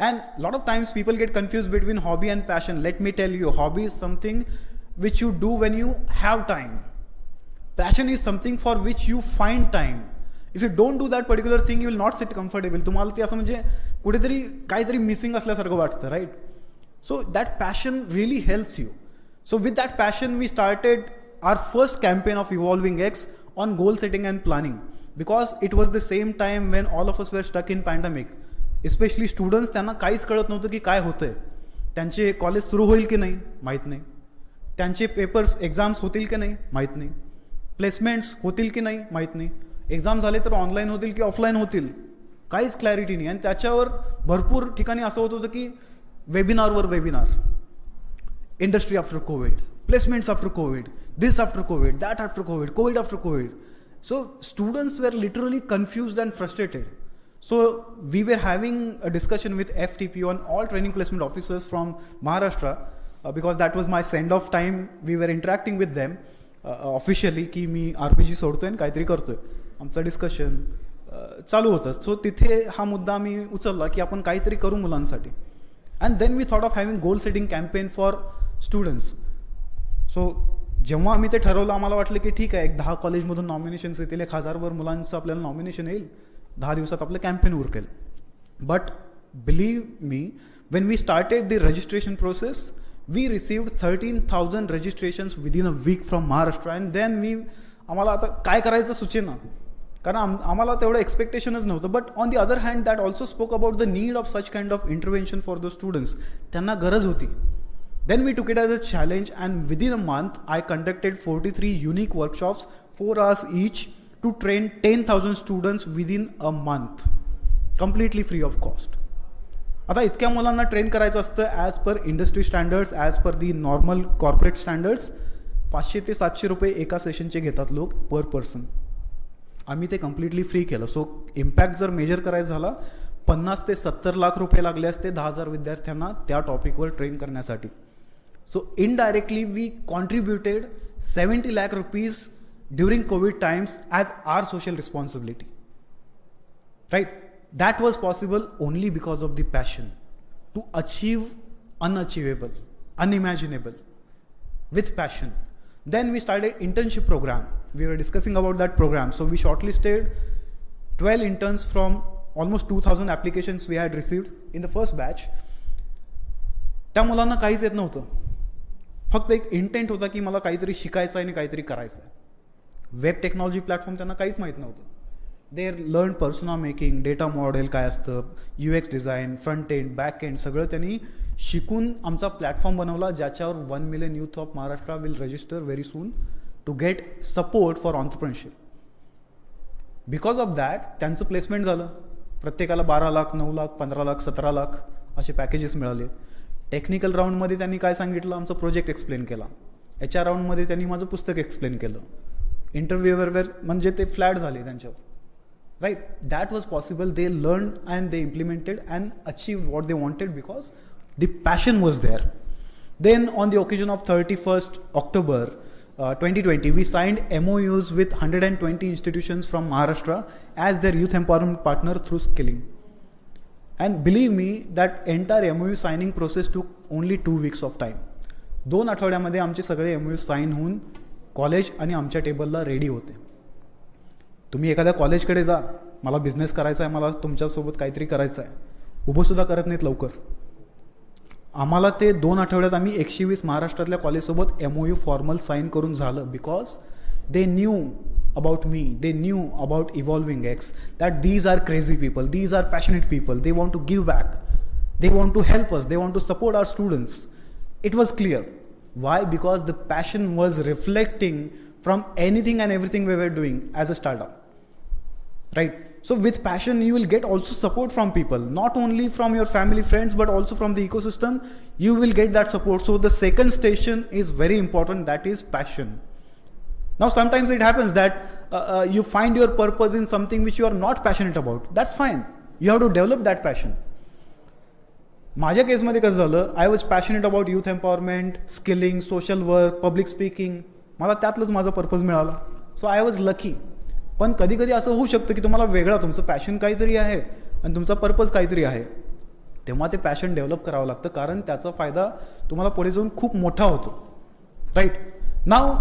And a lot of times people get confused between hobby and passion. Let me tell you, hobby is something which you do when you have time. Passion is something for which you find time. If you don't do that particular thing, you will not sit comfortable. तुम्हाला ते असं म्हणजे कुठेतरी काहीतरी missing असल्यासारखं वाटतं, right? So that passion really helps you. So with that passion we started our first campaign of evolving X on goal setting and planning, because it was the same time when all of us were stuck in pandemic. Especially students, त्यांना काहीच कळत नव्हतं की काय होतंय. त्यांचे college सुरू होईल की नाही माहीत नाही, त्यांचे पेपर्स एक्झाम्स होतील की नाही माहीत नाही, प्लेसमेंट्स होतील की नाही माहीत नाही, एक्झाम झाले तर ऑनलाईन होतील की ऑफलाईन होतील, काहीच क्लॅरिटी नाही. आणि त्याच्यावर भरपूर ठिकाणी असं होत होतं की वेबिनारवर webinar, industry after covid, placements after covid, this after covid, that after covid, covid after covid. So students were literally confused and frustrated. So we were having a discussion with FTP on all training placement officers from Maharashtra because that was my send-off time. We were interacting with them officially की मी RPG सोडतोय आणि काहीतरी करतोय. आमचं discussion, चालू होतं. सो तिथे हा मुद्दा मी उचलला की आपण काहीतरी करू मुलांसाठी. And then we thought of having goal setting campaign for students. So जेव्हा आम्ही ते ठरवलं आम्हाला वाटलं की ठीक आहे, एक 10 कॉलेजमधून नॉमिनेशन्स येतील, 1000 मुलांचं आपल्याला नॉमिनेशन येईल, 10 दिवसात आपलं कॅम्पेन उरकेल. But believe me, when we started the registration process, we received 13,000 registrations within a week from Maharashtra. And then आम्हाला आता काय करायचं सुचेना, कारण आम्हाला तेवढं एक्सपेक्टेशनच नव्हतं. But on the other hand that also spoke about the need of such kind of intervention for the students. त्यांना गरज होती. Then we took it as a challenge and within a month I conducted 43 unique workshops 4 hours each to train 10,000 students within a month, completely free of cost. आता इतक्या मुलांना train करायचं असतं as per industry standards, as per the normal corporate standards. 500 ते 700 रुपये एका सेशनचे घेतात लोक पर पर्सन. आम्ही ते कम्प्लिटली फ्री केलं. सो इम्पॅक्ट जर मेजर करायचं झाला, 50 ते 70 लाख रुपये लागले असते 10,000 विद्यार्थ्यांना त्या टॉपिकवर ट्रेन करण्यासाठी. So indirectly we contributed 70 lakh rupees during covid times as our social responsibility. Right. That was possible only because of the passion to achieve unachievable, unimaginable with passion. Then we started internship program. We were discussing about that program. So we shortlisted 12 interns from almost 2,000 applications we had received in the first batch. त्या मुलांना काहीच येत नव्हतं. फक्त एक intent होता की मला काहीतरी शिकायचं आहे आणि काहीतरी करायचं आहे. वेब टेक्नॉलॉजी प्लॅटफॉर्म त्यांना काहीच माहीत नव्हतं. They learn persona making, data model काय असतं, UX design, front end, back end सगळं त्यांनी शिकून आमचा प्लॅटफॉर्म बनवला, ज्याच्यावर 1 million youth of Maharashtra will register very soon to get support for entrepreneurship. Because of that त्यांचं प्लेसमेंट झालं. प्रत्येकाला 12 लाख, 9 लाख, 15 लाख, 17 लाख असे पॅकेजेस मिळाले. टेक्निकल राऊंडमध्ये त्यांनी काय सांगितलं, आमचा प्रोजेक्ट एक्सप्लेन केला. HR राऊंडमध्ये त्यांनी माझं पुस्तक एक्सप्लेन केलं. इंटरव्ह्यूवर म्हणजे ते फ्लॅट झाले त्यांच्यावर. Right, that was possible. They learned and they implemented and achieved what they wanted because the passion was there. Then on the occasion of 31st October 2020, we signed MOUs with 120 institutions from Maharashtra as their youth empowerment partner through skilling. And believe me, that entire MOU signing process took only 2 weeks of time. 2 आठवड्यामध्ये आमचे सगळे MOU sign होऊन college आणि आमच्या टेबलला ready होते. तुम्ही एखाद्या कॉलेजकडे जा, मला बिझनेस करायचा आहे, मला तुमच्यासोबत काहीतरी करायचं आहे, उभंसुद्धा करत नाहीत लवकर. आम्हाला ते 2 आठवड्यात आम्ही 120 महाराष्ट्रातल्या कॉलेजसोबत MOU फॉर्मल साईन करून झालं. Because they knew about me, they knew about evolving X, that these are crazy people, these are passionate people, they want to give back, they want to help us, they want to support our students. It was clear. Why? Because the passion was reflecting from anything and everything we were doing as a startup. Right? So with passion you will get also support from people, not only from your family, friends, but also from the ecosystem. You will get that support. So the second station is very important, that is passion. Now sometimes it happens that you find your purpose in something which you are not passionate about. That's fine. You have to develop that passion. माझ्या केसमध्ये कसं झालं, I was passionate about youth empowerment, skilling, social work, public speaking. मला त्यातलंच माझा purpose मिळाला. सो I was lucky. पण कधी कधी असं होऊ शकतं की तुम्हाला वेगळा, तुमचं पॅशन काहीतरी आहे आणि तुमचा पर्पज काहीतरी आहे. तेव्हा ते पॅशन डेव्हलप करावं लागतं, कारण त्याचा फायदा तुम्हाला पुढे जाऊन खूप मोठा होतो. राईट. नाव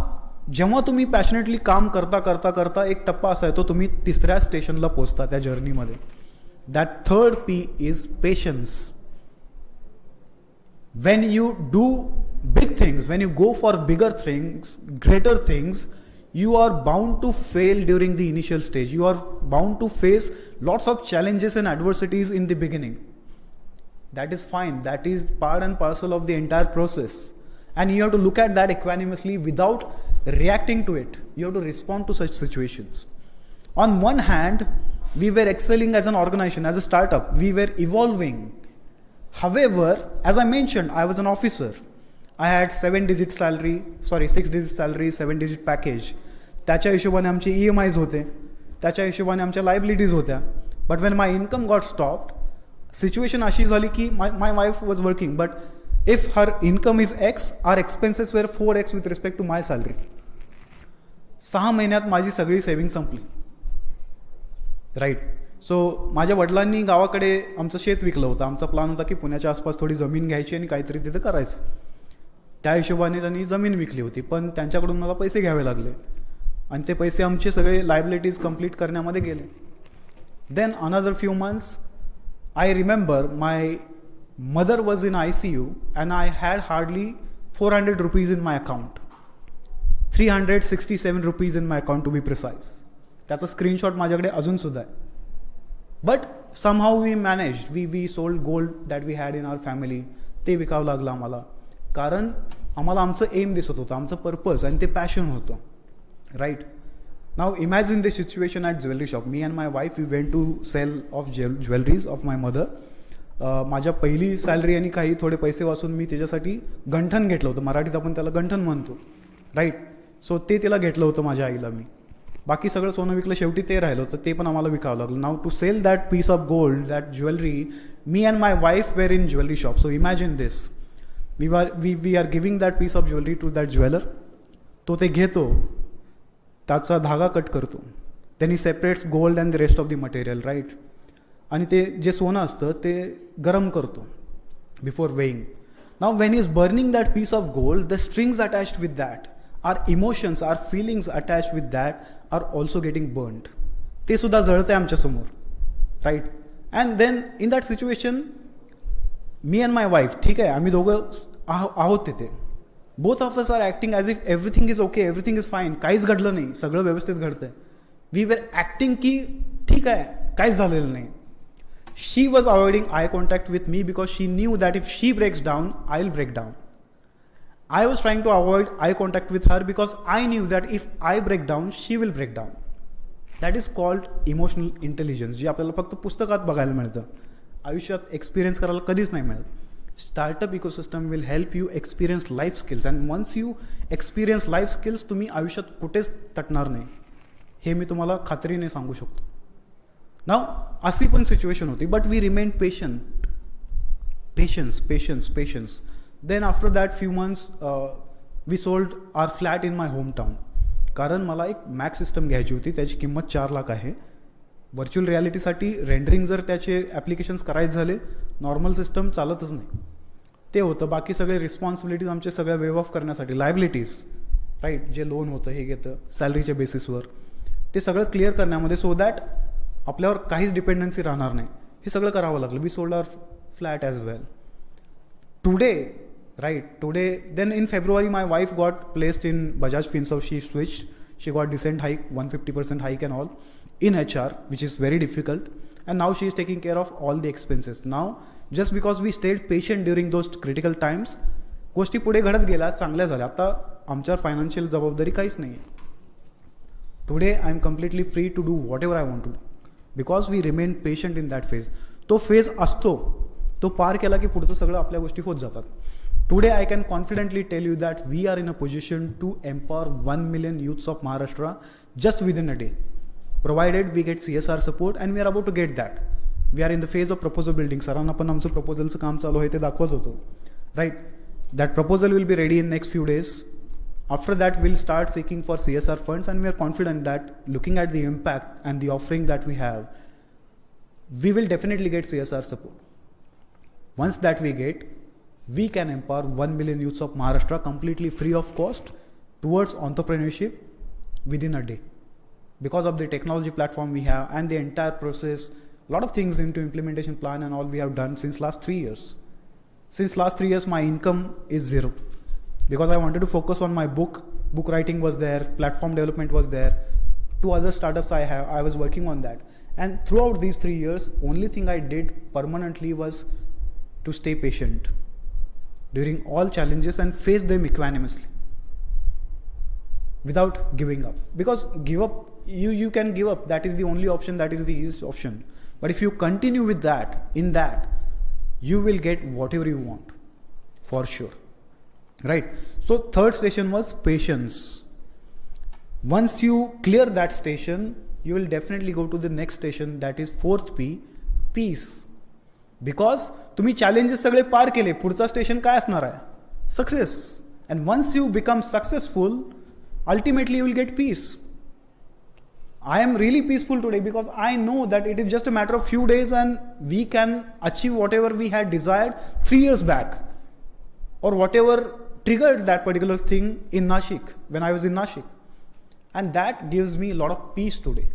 जेव्हा तुम्ही पॅशनेटली काम करता करता करता एक टप्पा असा येतो, तुम्ही 3ऱ्या स्टेशनला पोहोचता त्या जर्नीमध्ये. That 3rd P is patience. When you do big things, when you go for bigger things, greater things, you are bound to fail during the initial stage. You are bound to face lots of challenges and adversities in the beginning. That is fine. That is part and parcel of the entire process. And you have to look at that equanimously without reacting to it. You have to respond to such situations. On one hand, we were excelling as an organization, as a startup. We were evolving. However, as I mentioned, I was an officer. I had 6-digit salary, 7-digit package. त्याच्या हिशोबाने आमचे EMIs होते, त्याच्या हिशोबाने आमच्या liabilities होत्या. But when my income got stopped, situation अशी झाली की my wife was working, but if her income is X, our expenses were 4X with respect to my salary. 6 महिन्यात माझी सगळी सेव्हिंग संपली. राईट. सो माझ्या वडिलांनी गावाकडे आमचं शेत विकलं होतं. आमचा प्लॅन होता की पुण्याच्या आसपास थोडी जमीन घ्यायची आणि काहीतरी तिथं करायचं. त्या हिशोबाने त्यांनी जमीन विकली होती, पण त्यांच्याकडून मला पैसे घ्यावे लागले आणि ते पैसे आमचे सगळे लायबिलिटीज कंप्लीट करण्यामध्ये गेले. Then another few months I remember my mother was in ICU and I had hardly 400 rupees in my account. 367 rupees in my account to be precise. त्याचा स्क्रीनशॉट माझ्याकडे अजूनसुद्धा आहे. But somehow we managed. We sold gold that we had in our family. ते विकावं लागलं आम्हाला, कारण आम्हाला आमचं एम दिसत होतं, आमचं पर्पज आणि ते पॅशन होतं. Right. Now imagine the situation at jewellery shop. मी and my wife we went to sell off jewelleries of my mother. माझ्या पहिली सॅलरी आणि काही थोडे पैसे वाचून मी त्याच्यासाठी गंठन घेतलं होतं. मराठीत आपण त्याला गंठन म्हणतो. राईट. सो ते तिला घेतलं होतं माझ्या आईला मी. बाकी सगळं सोनं विकलं, शेवटी ते राहिलं होतं, ते पण आम्हाला विकावं लागलं. Now to sell that piece of gold, that jewellery, me and my wife were in jewellery shop. So imagine this. We are giving that piece of jewellery to that jeweller. तो ते घेतो, त्याचा धागा कट करतो, त्यांनी separates gold and the rest of the material. Right. आणि ते जे सोनं असतं ते गरम करतो before weighing. Now when is burning that piece of gold, the strings attached with that, our emotions, our feelings attached with that are also getting burnt. ते सुद्धा जळते आमच्यासमोर. Right. And then in that situation me and my wife, ठीक आहे, आम्ही दोघं आहोत तिथे. Both of us are acting as if everything is okay, everything is fine, काहीच घडलं नाही, सगळं व्यवस्थित घडतंय. वी वेर ॲक्टिंग की ठीक आहे, काहीच झालेलं नाही. She was avoiding eye contact with me because she knew that if she breaks down I will break down. I was trying to avoid eye contact with her because I knew that if I break down, she will break down. That is called emotional intelligence, जी आपल्याला फक्त पुस्तकात बघायला मिळतं, आयुष्यात experience करायला कधीच नाही मिळत. Startup ecosystem will help you experience life skills, and once you experience life skills, तुम्ही आयुष्यात कुठेच तटणार नाही, हे मी तुम्हाला खात्रीने सांगू शकतो. नाव अशी पण सिच्युएशन होती, but we remain patient. Patience. Then after that few months we sold our flat in my hometown. कारण मला एक मॅक सिस्टम घ्यायची होती, त्याची किंमत 4 लाख आहे. व्हर्च्युअल रियालिटीसाठी रेंडरिंग जर त्याचे ॲप्लिकेशन्स करायचे झाले, नॉर्मल सिस्टम चालतच नाही. ते होतं. बाकी सगळे रिस्पॉन्सिबिलिटीज आमचे सगळ्या वेव ऑफ करण्यासाठी, लायबिलिटीज, राईट, जे लोन होतं हे घेतं सॅलरीच्या बेसिसवर, ते सगळं क्लिअर करण्यामध्ये, सो दॅट आपल्यावर काहीच डिपेंडन्सी राहणार नाही, हे सगळं करावं लागलं. We sold our flat as well. Today, then in February, my wife got placed in Bajaj Finserv. She switched. She got decent hike, 150% hike and all, in HR, which is very difficult. And now she is taking care of all the expenses. Now, just because we stayed patient during those critical times, गोष्टी पुढे घडत गेल्या, चांगल्या झाल्या. आता आमच्यावर financial जबाबदारी काहीच नाही आहे. Today, I am completely free to do whatever I want to do, because we remain patient in that phase. तो फेज असतो, तो पार केला की पुढचं सगळं आपल्या गोष्टी होत जातात. Today I can confidently tell you that we are in a position to empower 1 million youths of Maharashtra just within a day, provided we get CSR support, and we are about to get that. We are in the phase of proposal building. सरांना पण आमचं प्रपोजलचं काम चालू आहे, ते दाखवत होतो. Right. That proposal will be ready in next few days. After that, we'll start seeking for CSR funds, and we are confident that looking at the impact and the offering that we have, we will definitely get CSR support. Once that we get, we can empower 1 million youths of Maharashtra completely free of cost towards entrepreneurship within a day. Because of the technology platform we have and the entire process, a lot of things into implementation plan and all we have done since last 3 years. Since last 3 years, my income is 0. Because I wanted to focus on my book writing was there, platform development was there, 2 other startups I was working on that. And throughout these 3 years, only thing I did permanently was to stay patient during all challenges and face them equanimously without giving up. Because give up, you can give up, that is the only option, that is the easiest option. But if you continue with that, in that, you will get whatever you want, for sure. Right? So third station was patience. Once you clear that station, you will definitely go to the next station, that is 4th P, peace. Because तुम्ही challenges सगळे पार केले, पुढचा station काय असणार आहे? Success. And once you become successful, ultimately you will get piece. I am really peaceful today because I know that it is just a matter of few days and we can achieve whatever we had desired 3 years back, or whatever triggered that particular thing in Nashik, when I was in Nashik. And that gives me a lot of peace today.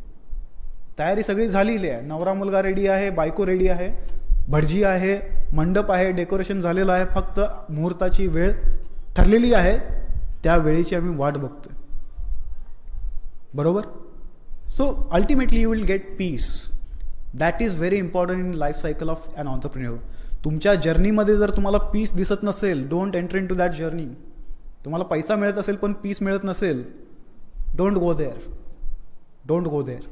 तयारी सगळी झालेली आहे, नवरा मुलगा ready आहे, बायको ready आहे, भटजी आहे, मंडप आहे, डेकोरेशन झालेलं आहे, फक्त मुहूर्ताची वेळ ठरलेली आहे, त्या वेळेची आम्ही वाट बघतोय. बरोबर? So ultimately you will get peace. That is very important in life cycle of an entrepreneur. तुमच्या जर्नीमध्ये जर तुम्हाला पीस दिसत नसेल, don't enter in to that journey. तुम्हाला पैसा मिळत असेल पण पीस मिळत नसेल, don't go there. Don't go there.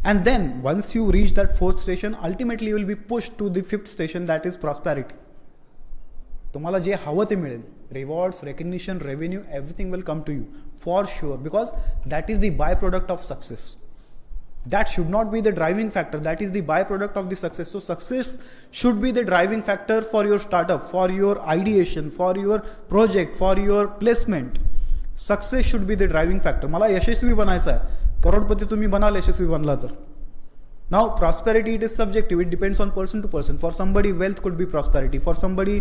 And then once you reach that 4th station, ultimately you will be pushed to the 5th station, that is prosperity. तुम्हाला जे हवं ते मिळेल. Rewards, recognition, revenue, everything will come to you for sure, because that is the byproduct of success. That should not be the driving factor. That is the byproduct of the success. So success should be the driving factor for your startup, for your ideation, for your project, for your placement. Success should be the driving factor. मला यशस्वी बनायचं आहे. करोडपती तुम्ही बनाल यशस्वी बनला तर. Now prosperity, it is subjective. It depends on person to person. For somebody wealth could be prosperity. For somebody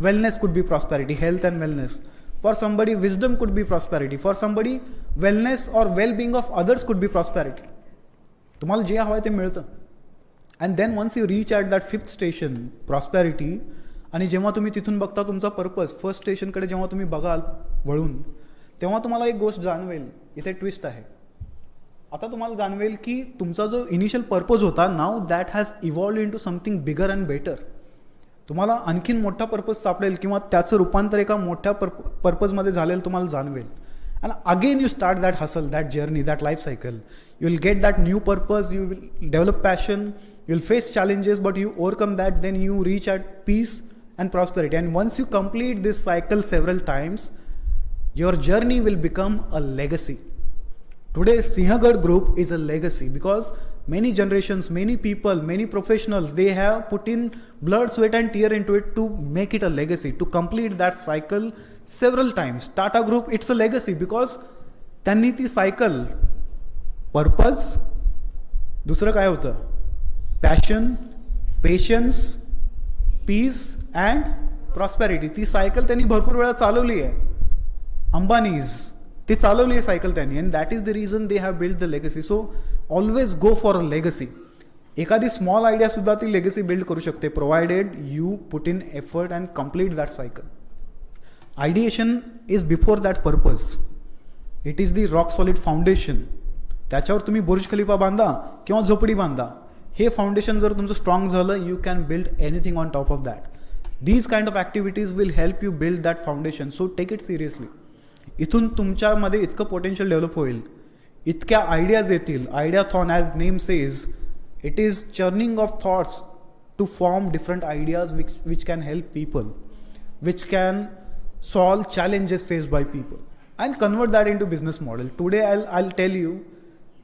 wellness could be prosperity, health and wellness. For somebody wisdom could be prosperity. For somebody wellness or well-being of others could be prosperity. तुम्हाला जे हवं आहे ते मिळतं. And then once you reach at that 5th station, prosperity, आणि जेव्हा तुम्ही तिथून बघता तुमचा पर्पज, फर्स्ट स्टेशनकडे जेव्हा तुम्ही बघाल वळून, तेव्हा तुम्हाला एक गोष्ट जाणवेल, इथे ट्विस्ट आहे. आता तुम्हाला जाणवेल की तुमचा जो इनिशियल पर्पज होता, now that has evolved into something bigger and better. तुम्हाला आणखीन मोठा पर्पज सापडेल किंवा त्याचं रूपांतर एका मोठ्या पर्पजमध्ये झालेलं तुम्हाला जाणवेल. And again you start that hustle, that journey, that life cycle. You will get that new purpose, you will develop passion, you will face challenges, but you overcome that, then you reach at peace and prosperity. And once you complete this cycle several times, your journey will become a legacy. Today Sinhagad group is a legacy because many generations, many people, many professionals, they have put in blood, sweat and tear into it to make it a legacy, to complete that cycle several times. Tata group, it's a legacy because त्यांनी ती cycle, purpose, दुसरं काय होतं, passion, patience, piece and prosperity, ती cycle त्यांनी भरपूर वेळा चालवली आहे. अंबानीज, ते चालवली आहे सायकल त्यांनी. And that is the reason they have build the legacy. So always go for a legacy. एखादी स्मॉल आयडिया सुद्धा ती लेगसी बिल्ड करू शकते, provided you put in effort and complete that cycle. Ideation is before that purpose. It is the rock solid foundation. त्याच्यावर तुम्ही बुर्ज खलिफा बांधा किंवा झोपडी बांधा, हे फाउंडेशन जर तुमचं स्ट्रॉंग झालं, you can build anything on top of that. These kind of activities will help you build that foundation. So take it seriously. इथून तुमच्यामध्ये इतकं पोटेन्शियल डेव्हलप होईल, इतक्या आयडियाज येतील. Ideathon, as name says, it is churning of thoughts to form different ideas which can help people, which can solve challenges faced by people and convert that into business model. Today I tell you,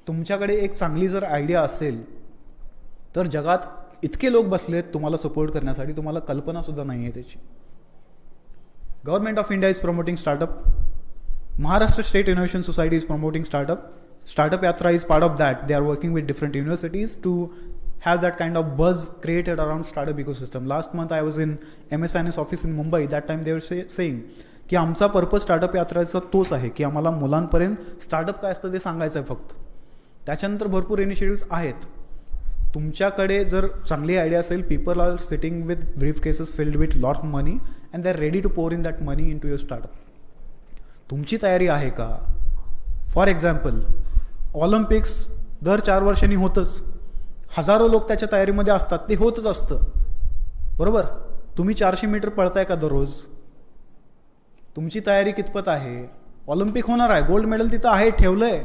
तुमच्याकडे एक चांगली जर idea असेल तर जगात इतके लोक बसलेत तुम्हाला सपोर्ट करण्यासाठी, तुम्हाला कल्पनासुद्धा नाही आहे त्याची. Government of India is promoting startup. Maharashtra State Innovation Society is promoting startup. Startup Yatra is part of that. They are working with different universities to have that kind of buzz created around startup ecosystem. Last month I was in MSNS office in Mumbai. That time they were saying की आमचा purpose startup यात्राचा तोच आहे की आम्हाला मुलांपर्यंत startup काय असतं ते सांगायचं आहे फक्त. त्याच्यानंतर भरपूर इनिशिएटिव्स आहेत. तुमच्याकडे जर चांगली आयडिया असेल, people are sitting with briefcases filled with lot of money and they are ready to pour in that money in to your startup. तुमची तयारी आहे का? फॉर एक्झाम्पल, ऑलिम्पिक्स दर 4 वर्षांनी होतच, हजारो लोक त्याच्या तयारीमध्ये असतात, ते होतच असतं, बरोबर. तुम्ही 400 मीटर पळताय का दररोज? तुमची तयारी कितपत आहे? ऑलिम्पिक होणार आहे, गोल्ड मेडल तिथं आहे, ठेवलंय,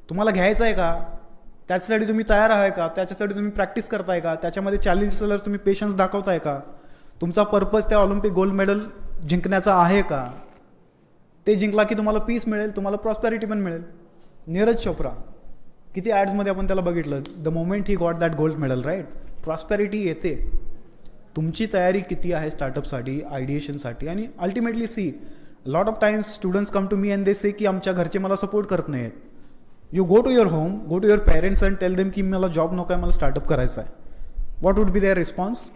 तुम्हाला घ्यायचं आहे का? त्याच्यासाठी तुम्ही तयार आहे का? त्याच्यासाठी तुम्ही प्रॅक्टिस करताय का? त्याच्यामध्ये चॅलेंजेसला तुम्ही पेशन्स दाखवताय का? तुमचा पर्पज त्या ऑलिम्पिक गोल्ड मेडल जिंकण्याचा आहे का? ते जिंकला की तुम्हाला पीस मिळेल, तुम्हाला प्रॉस्पेरिटी पण मिळेल. नीरज चोप्रा, किती ॲड्समध्ये आपण त्याला बघितलं, the moment he got that gold medal, right. Prosperity येते. तुमची तयारी किती आहे स्टार्टअपसाठी, आयडिएशनसाठी. आणि ultimately see, lot of times students come to me and they say की आमच्या घरचे मला सपोर्ट करत नाहीत. You go to your home, go to your parents and tell them की मला जॉब नको आहे, मला स्टार्टअप करायचा आहे. What would be their response?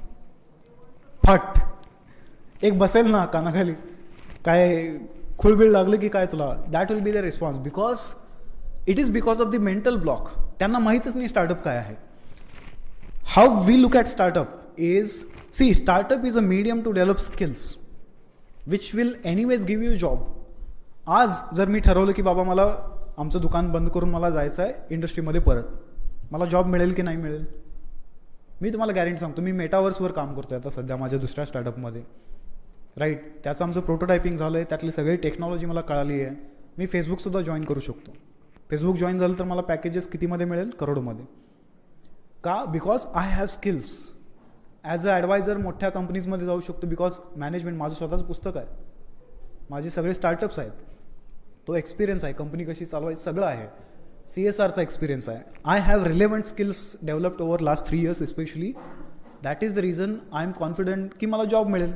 फट एक बसेल ना कानाखाली, काय खुळबिळ लागलं की काय तुला, that will be the response. Because it is because of the mental block. त्यांना माहीतच नाही स्टार्टअप काय आहे. How we look at startup is, see startup is a medium to develop skills which will anyways give you job. आज जर मी ठरवलं की बाबा मला आमचं दुकान बंद करून मला जायचं आहे इंडस्ट्रीमध्ये परत, मला जॉब मिळेल की नाही मिळेल? मी तुम्हाला गॅरंटी सांगतो. मी मेटावर्सवर काम करतो आहे आता सध्या माझ्या दुसऱ्या स्टार्टअपमध्ये, राईट. त्याचं आमचं प्रोटोटायपिंग झालं आहे, त्यातली सगळी टेक्नॉलॉजी मला कळाली आहे. मी फेसबुकसुद्धा जॉईन करू शकतो. फेसबुक जॉईन झालं तर मला पॅकेजेस कितीमध्ये मिळेल? करोडोमध्ये. का? Because I have skills. As a adviser मोठ्या कंपनीजमध्ये जाऊ शकतो. बिकॉज मॅनेजमेंट माझं स्वतःचं पुस्तक आहे, माझे सगळे स्टार्टअप्स आहेत, तो एक्सपिरियन्स आहे, कंपनी कशी चालवायची सगळं आहे, CSRचा एक्सपिरियन्स आहे. I have relevant skills developed over last 3 years especially. That is the reason I am confident की मला जॉब मिळेल.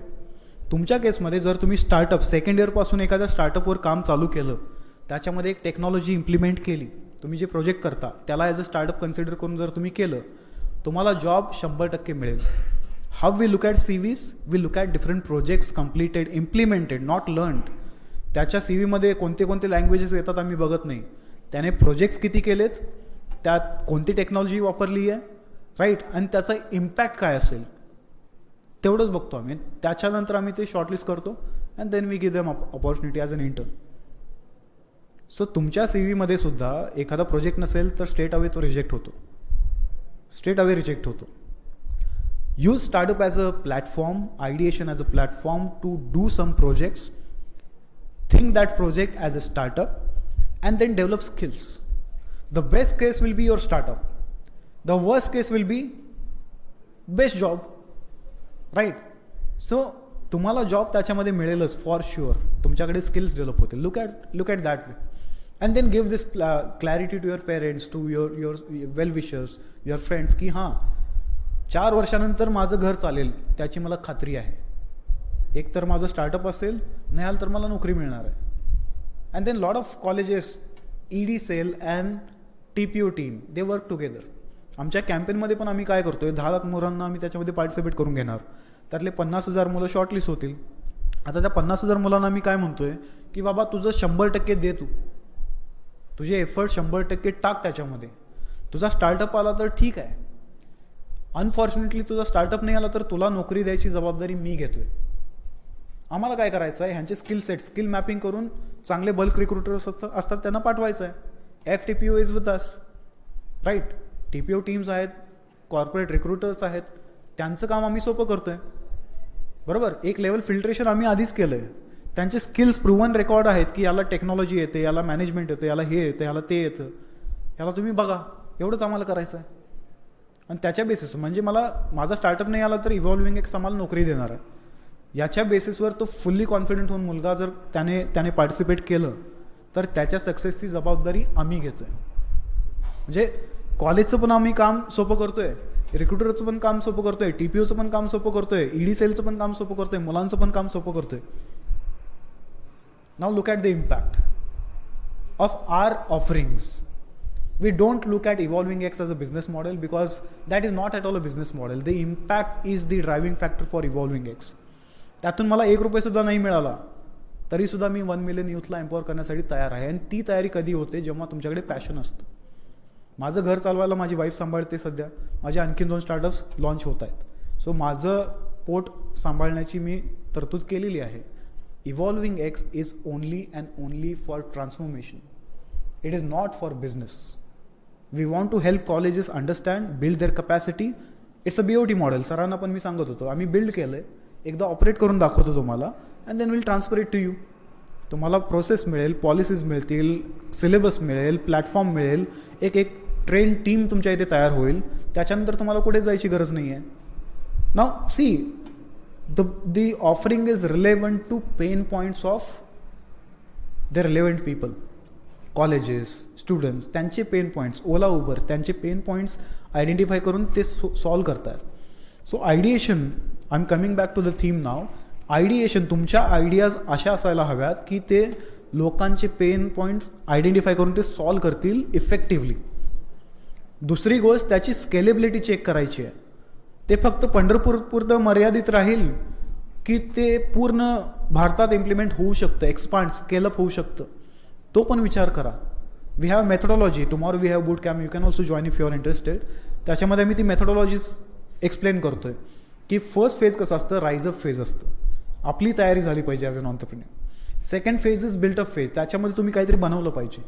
तुमच्या केसमध्ये जर तुम्ही स्टार्टअप सेकंड इयरपासून एखाद्या स्टार्टअपवर काम चालू केलं, त्याच्यामध्ये एक टेक्नॉलॉजी इम्प्लिमेंट केली, तुम्ही जे प्रोजेक्ट करता त्याला ॲज अ स्टार्टअप कन्सिडर करून जर तुम्ही केलं, तुम्हाला जॉब 100% मिळेल. How we look at CVs? We look at different projects completed, implemented, not learned. त्याच्या CV मध्ये कोणते कोणते लँग्वेजेस येतात आम्ही बघत नाही, त्याने प्रोजेक्ट्स किती केलेत, त्यात कोणती टेक्नॉलॉजी वापरली आहे, राईट, आणि त्याचा इम्पॅक्ट काय असेल तेवढंच बघतो आम्ही. त्याच्यानंतर आम्ही ते शॉर्टलिस्ट करतो and then we give them opportunity as an intern. So तुमच्या CVमध्ये सुद्धा एखादा प्रोजेक्ट नसेल तर स्ट्रेट अवे तो रिजेक्ट होतो, स्ट्रेट अवे रिजेक्ट होतो. Use startup as a platform, ideation as a platform to do some projects. Think that project as a startup and then develop skills. The best case will be your startup. The worst case will be best job, right? So तुम्हाला job त्याच्यामध्ये मिळेलच for sure. तुमच्याकडे skills develop होतील. Look at that way and then give this clarity to your parents, to your well wishers, your friends की हां 4 वर्षानंतर माझं घर चालेल त्याची मला खात्री आहे. एक तर माझं स्टार्टअप असेल, नाही आलं तर मला नोकरी मिळणार आहे. And then lot of colleges, ED cell and TPO team, they work together. आमच्या कॅम्पेनमध्ये पण आम्ही काय करतोय, 10 लाख मुलांना आम्ही त्याच्यामध्ये पार्टिसिपेट करून घेणार. त्यातले 50,000 मुलं शॉर्टलिस्ट होतील. आता त्या 50,000 मुलांना आम्ही काय म्हणतोय की बाबा तुझं 100% दे, तुझे एफर्ट 100% टाक त्याच्यामध्ये. तुझा स्टार्टअप आला तर ठीक आहे, अनफॉर्च्युनेटली तुझा स्टार्टअप नाही आला तर तुला नोकरी द्यायची जबाबदारी मी घेतोय. आम्हाला काय करायचं आहे, ह्यांचे स्किल सेट, स्किल मॅपिंग करून चांगले बल्क रिक्रुटर्स असतात त्यांना पाठवायचं आहे. FTPO is with us, right. TPO teams आहेत, कॉर्पोरेट रिक्रुटर्स आहेत, त्यांचं काम आम्ही सोपं करतोय, बरोबर. एक लेवल फिल्ट्रेशन आम्ही आधीच केलं आहे. त्यांचे स्किल्स प्रूव्हन रेकॉर्ड आहेत की याला टेक्नॉलॉजी येते, याला मॅनेजमेंट येतं, याला हे येतं, याला ते येतं, याला तुम्ही बघा. एवढंच आम्हाला करायचं आहे. आणि त्याच्या बेसिस म्हणजे मला माझा स्टार्टअप नाही आला तर इव्हॉल्विंग एक आम्हाला नोकरी देणार आहे. याच्या बेसिसवर तो फुल्ली कॉन्फिडंट होऊन मुलगा जर त्याने पार्टिसिपेट केलं तर त्याच्या सक्सेसची जबाबदारी आम्ही घेतोय. म्हणजे कॉलेजचं पण आम्ही काम सोपं करतोय, रिक्रुटरचं पण काम सोपं करतोय, TPOचं पण काम सोपं करतोय, ED सेलचं पण काम सोपं करतोय, मुलांचं पण काम सोपं करतोय. नाव look at the impact of our offerings. We don't look at Evolving X as a business model because that is not at all a business model. The impact is the driving factor for Evolving X. त्यातून मला ₹1 नाही मिळाला तरीसुद्धा मी 1 million यूथला empower करण्यासाठी तयार आहे. आणि ती तयारी कधी होते, जेव्हा तुमच्याकडे पॅशन असतं. माझं घर चालवायला माझी वाईफ सांभाळते सध्या, माझे आणखीन 2 स्टार्टअप्स लॉन्च होत आहेत. सो माझं पोट सांभाळण्याची मी तरतूद केलेली आहे. Evolving X is only and only for transformation. It is not for business. We want to help colleges understand, build their capacity. It's a BOT model. सरांना पण मी सांगत होतो, आम्ही बिल्ड केलं आहे, एकदा ऑपरेट करून दाखवतो तुम्हाला and then will transfer it to you. तुम्हाला प्रोसेस मिळेल, पॉलिसीज मिळतील, सिलेबस मिळेल, प्लॅटफॉर्म मिळेल, एक ट्रेन टीम तुमच्या इथे तयार होईल. त्याच्यानंतर तुम्हाला कुठे जायची गरज नाही आहे. नाव सी the offering is relevant to pain points of the relevant people. Colleges, students, त्यांचे पेन पॉईंट्स, ओला उबर त्यांचे पेन पॉईंट्स आयडेंटिफाय करून ते सॉल्व करतात. So ideation, I am coming back to the theme now. Ideation, तुमच्या ideas अशा असायला हव्यात की ते लोकांचे पेन पॉईंट्स आयडेंटिफाय करून ते सॉल्व करतील इफेक्टिव्हली. दुसरी गोष्ट त्याची स्केलेबिलिटी चेक करायची आहे. ते फक्त पंढरपूरपुरतं मर्यादित राहील की ते पूर्ण भारतात इम्प्लिमेंट होऊ शकतं, एक्सपांड स्केलअप होऊ शकतं, तो पण विचार करा. We have methodology, tomorrow we have boot camp, you can also join if you are interested. त्याच्यामध्ये मी ती मेथडॉलॉजीज एक्सप्लेन करतोय की फर्स्ट फेज कसं असतं, राईज अप फेज असतं, आपली तयारी झाली पाहिजे as an entrepreneur. Second phase is built up phase, त्याच्यामध्ये तुम्ही काहीतरी बनवलं पाहिजे.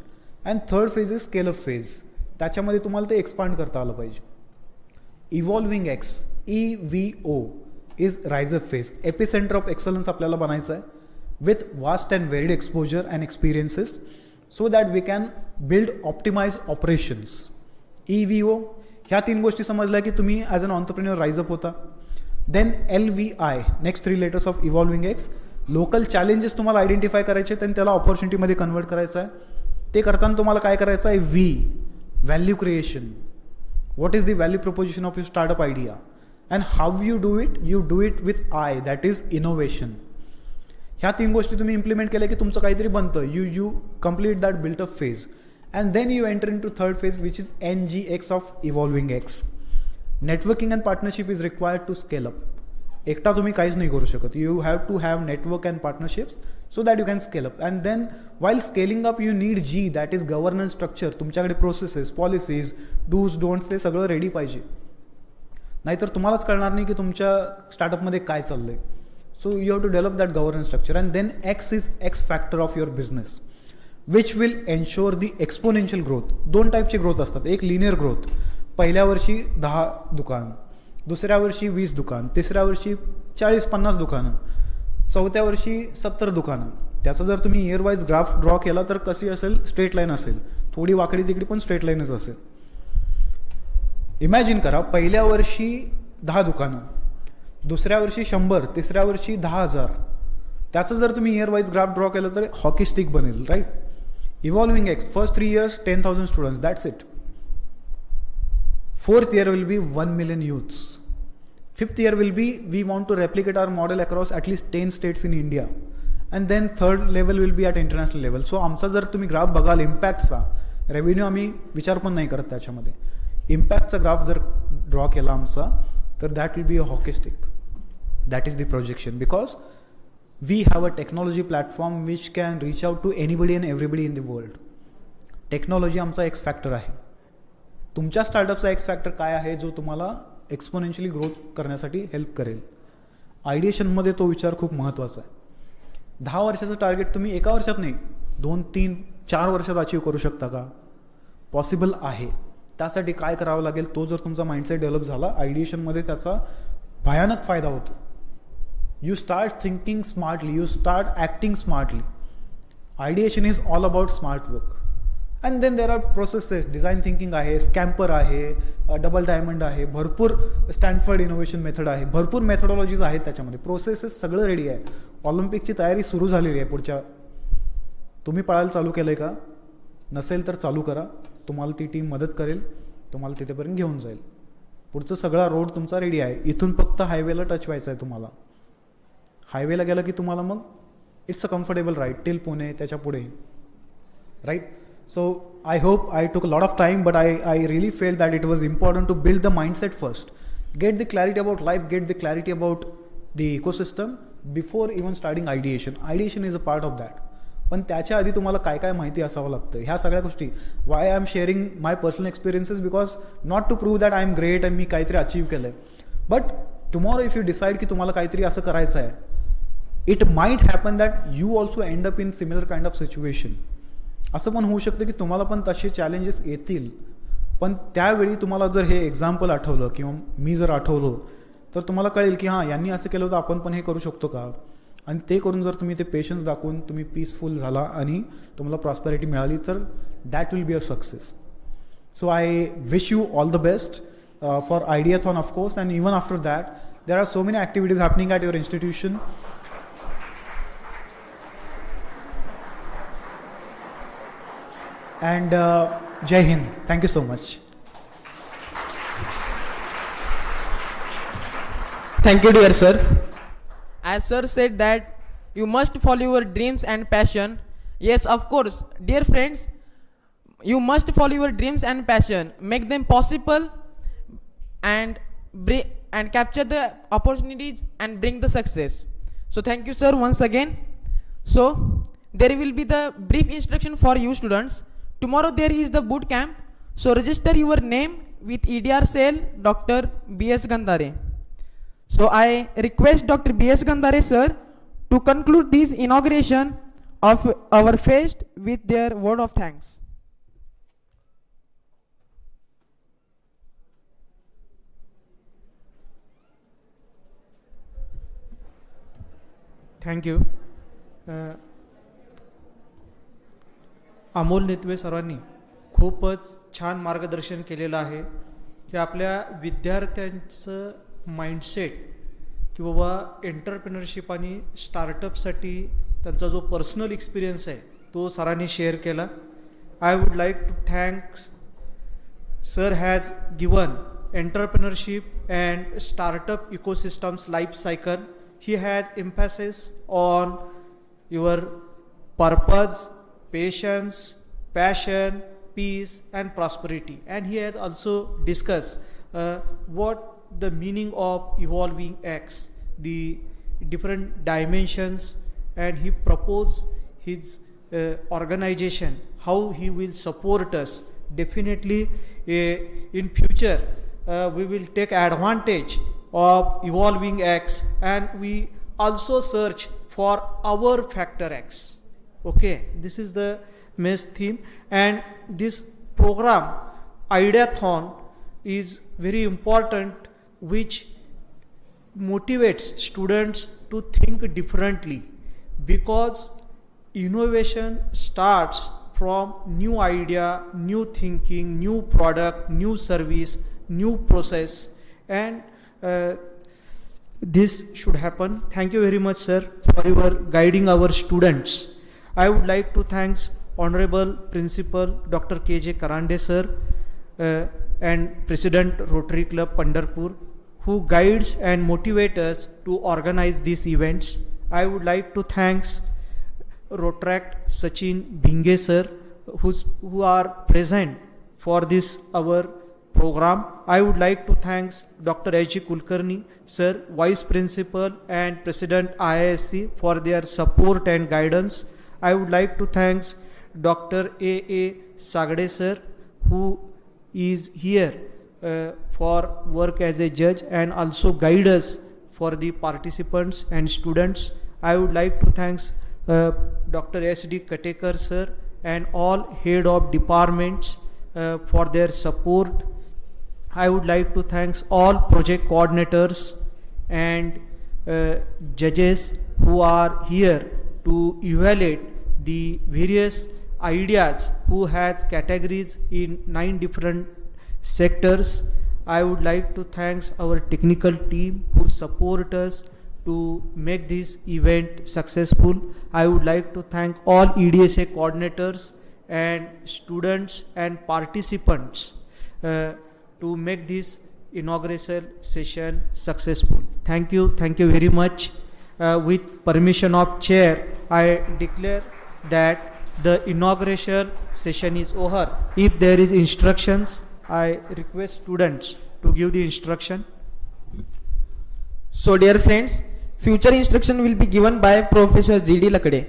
And third phase is scale up phase, त्याच्यामध्ये तुम्हाला ते एक्सपांड करता आलं पाहिजे. Evolving X EVO is rise up phase, epicentre of excellence आपल्याला बनायचं आहे with vast and varied exposure and experiences so that we can build optimise operations. EVO ह्या 3 गोष्टी समजल्या की तुम्ही as an entrepreneur rise up होता. Then LVI, next 3 letters of evolving X, local challenges तुम्हाला आयडेंटिफाय करायचे आणि त्याला ऑपॉर्च्युनिटीमध्ये कन्वर्ट करायचं आहे. ते करताना तुम्हाला काय करायचं आहे, V, value creation. What is the value proposition of your startup idea? And how you do it? You do it with I, that is innovation. ह्या 3 गोष्टी तुम्ही इम्प्लिमेंट केल्या की तुमचं काहीतरी बनतं. You complete that built up phase. And then you enter into third phase, which is NGX of evolving X. Networking and partnership is required to scale up. एकटा तुम्ही काहीच नाही करू शकत. You have to have network and partnerships so that you can scale up. And then while scaling up you need G, that is governance structure. तुमच्याकडे processes, policies, dos don'ts ते सगळं ready पाहिजे. नाहीतर तुम्हालाच कळणार नाही की तुमच्या स्टार्टअपमध्ये काय चाललंय. So you have to develop that governance structure. And then X is X factor of your business which will ensure the exponential growth. 2 टाईपची ग्रोथ असतात. एक लिनियर ग्रोथ, पहिल्या वर्षी 10 दुकान, दुसऱ्या वर्षी 20 दुकान, तिसऱ्या वर्षी 40-50 दुकानं, चौथ्या वर्षी 70 दुकानं. त्याचा जर तुम्ही इयर वाईज ग्राफ ड्रॉ केला तर कशी असेल, स्ट्रेट लाईन असेल, थोडी वाकडी तिकडी पण स्ट्रेट लाईनच असेल. इमॅजिन करा, पहिल्या वर्षी 10 दुकानं, दुसऱ्या वर्षी 100, तिसऱ्या वर्षी 10,000. त्याचं जर तुम्ही इयर वाईज ग्राफ ड्रॉ केलं तर हॉकी स्टिक बनेल, right. Evolving X, first 3 years 10,000 students, that's it. 4th year will be 1 million youths. 5th year will be we want to replicate our model across at least 10 states in India. And then 3rd level will be at international level. So आमचा जर तुम्ही graph बघाल इम्पॅक्टचा, revenue आम्ही विचार पण नाही करत त्याच्यामध्ये, इम्पॅक्टचा ग्राफ जर ड्रॉ केला आमचा तर that will be a hockey stick. That is the projection because we have a technology platform which can reach out to anybody and everybody in the world. Technology आमचा एक्स फॅक्टर आहे. तुमच्या स्टार्टअपचा x factor काय आहे जो तुम्हाला exponentially growth करण्यासाठी help करेल. आयडिएशनमध्ये तो विचार खूप महत्त्वाचा आहे. 10 वर्षाचं टार्गेट तुम्ही एका वर्षात नाही, 2, 3, 4 वर्षात अचीव करू शकता का? पॉसिबल आहे. त्यासाठी काय करावं लागेल, तो जर तुमचा माइंडसेट डेव्हलप झाला, आयडिएशनमध्ये त्याचा भयानक फायदा होतो. You start thinking smartly, you start acting smartly. Ideation is all about smart work. And then there are processes, design thinking आहे, स्कॅम्पर आहे, डबल डायमंड आहे, भरपूर स्टॅनफर्ड इनोव्हेशन मेथड आहे, भरपूर मेथडॉलॉजीज आहेत त्याच्यामध्ये, प्रोसेसेस सगळं रेडी आहे. ऑलिम्पिकची तयारी सुरू झालेली आहे पुढच्या. तुम्ही पळायला चालू केलं आहे का? नसेल तर चालू करा, तुम्हाला ती टीम मदत करेल, तुम्हाला तिथेपर्यंत घेऊन जाईल. पुढचं सगळा रोड तुमचा रेडी आहे. इथून फक्त हायवेला टच व्हायचं आहे तुम्हाला. हायवेला गेलं की तुम्हाला मग it's a comfortable ride till Pune, त्याच्या पुढे, right. So I hope I took a lot of time, but I really felt that it was important to build the mindset first, get the clarity about life, get the clarity about the ecosystem before even starting ideation. Ideation is a part of that. पण त्याच्या आधी तुम्हाला काय काय माहिती असावं लागतं. ह्या सगळ्या गोष्टी, why I am sharing my personal experiences, because not to prove that I am great आणि मी काहीतरी अचीव केलं आहे. But tomorrow if you decide की तुम्हाला काहीतरी असं करायचं आहे, it might happen that you also end up in similar kind of situation. असं पण होऊ शकतं की तुम्हाला पण तसे चॅलेंजेस येतील. पण त्यावेळी तुम्हाला जर हे एक्झाम्पल आठवलं किंवा मी जर आठवलो तर तुम्हाला कळेल की हां, यांनी असं केलं होतं, आपण पण हे करू शकतो का. आणि ते करून जर तुम्ही ते पेशन्स दाखवून तुम्ही पीसफुल झाला आणि तुम्हाला प्रॉस्पेरिटी मिळाली तर that will be a success. So I wish you all the best for ideathon of course, and even after that there are so many activities happening at your institution. And Jai Hind. Thank you so much.
Thank you, dear sir. As sir said that you must follow your dreams and passion Yes, of course. Dear friends, you must follow your dreams and passion, make them possible, and and capture the opportunities and bring the success. So thank you, sir, once again. So there will be the brief instruction for you students. Tomorrow there is the boot camp. So register your name with EDR cell Dr. B.S. Gandhare. So I request Dr. B.S. Gandhare sir to conclude this inauguration of our fest with their word of thanks.
Thank you. Amol Nitwe सरांनी खूपच छान मार्गदर्शन केलेलं आहे की आपल्या विद्यार्थ्यांचं mindset की बाबा एंटरप्रेनरशिप आणि स्टार्टअपसाठी त्यांचा जो पर्सनल एक्सपिरियन्स आहे तो सरांनी शेअर केला. I would like to thanks sir has given entrepreneurship and startup ecosystems life cycle. He has emphasis on your purpose, patience, passion, peace and prosperity, and he has also discussed what the meaning of evolving X, the different dimensions, and he proposed his organization, how he will support us. Definitely in future we will take advantage of evolving X, and we also search for our factor X. Okay, this is the main theme, and this program Ideathon is very important, which motivates students to think differently, because innovation starts from new idea, new thinking, new product, new service, new process, and this should happen. Thank you very much, sir, for your guiding our students. I would like to thank Honorable Principal Dr. K.J. Karande sir and President Rotary Club Pandharpur, who guides and motivates us to organize these events. I would like to thank Rotaract Sachin Bhinge sir, who are present for this our program. I would like to thank Dr. H.G. Kulkarni sir, Vice Principal and President IISc, for their support and guidance. I would like to thank Dr. A.A. Sagde sir, who is here for work as a judge and also guide us for the participants and students. I would like to thank Dr. S.D. Katekar sir and all head of departments for their support. I would like to thank all project coordinators and judges who are here to evaluate the various ideas, who has categories in 9 different sectors. I would like to thank our technical team who support us to make this event successful. I would like to thank all EDSA coordinators and students and participants to make this inaugural session successful. Thank you very much. With permission of chair, I declare that the inauguration session is over. If there is instructions, I request students to give the instruction.
So dear friends, future instruction will be given by Professor G.D. Lakde.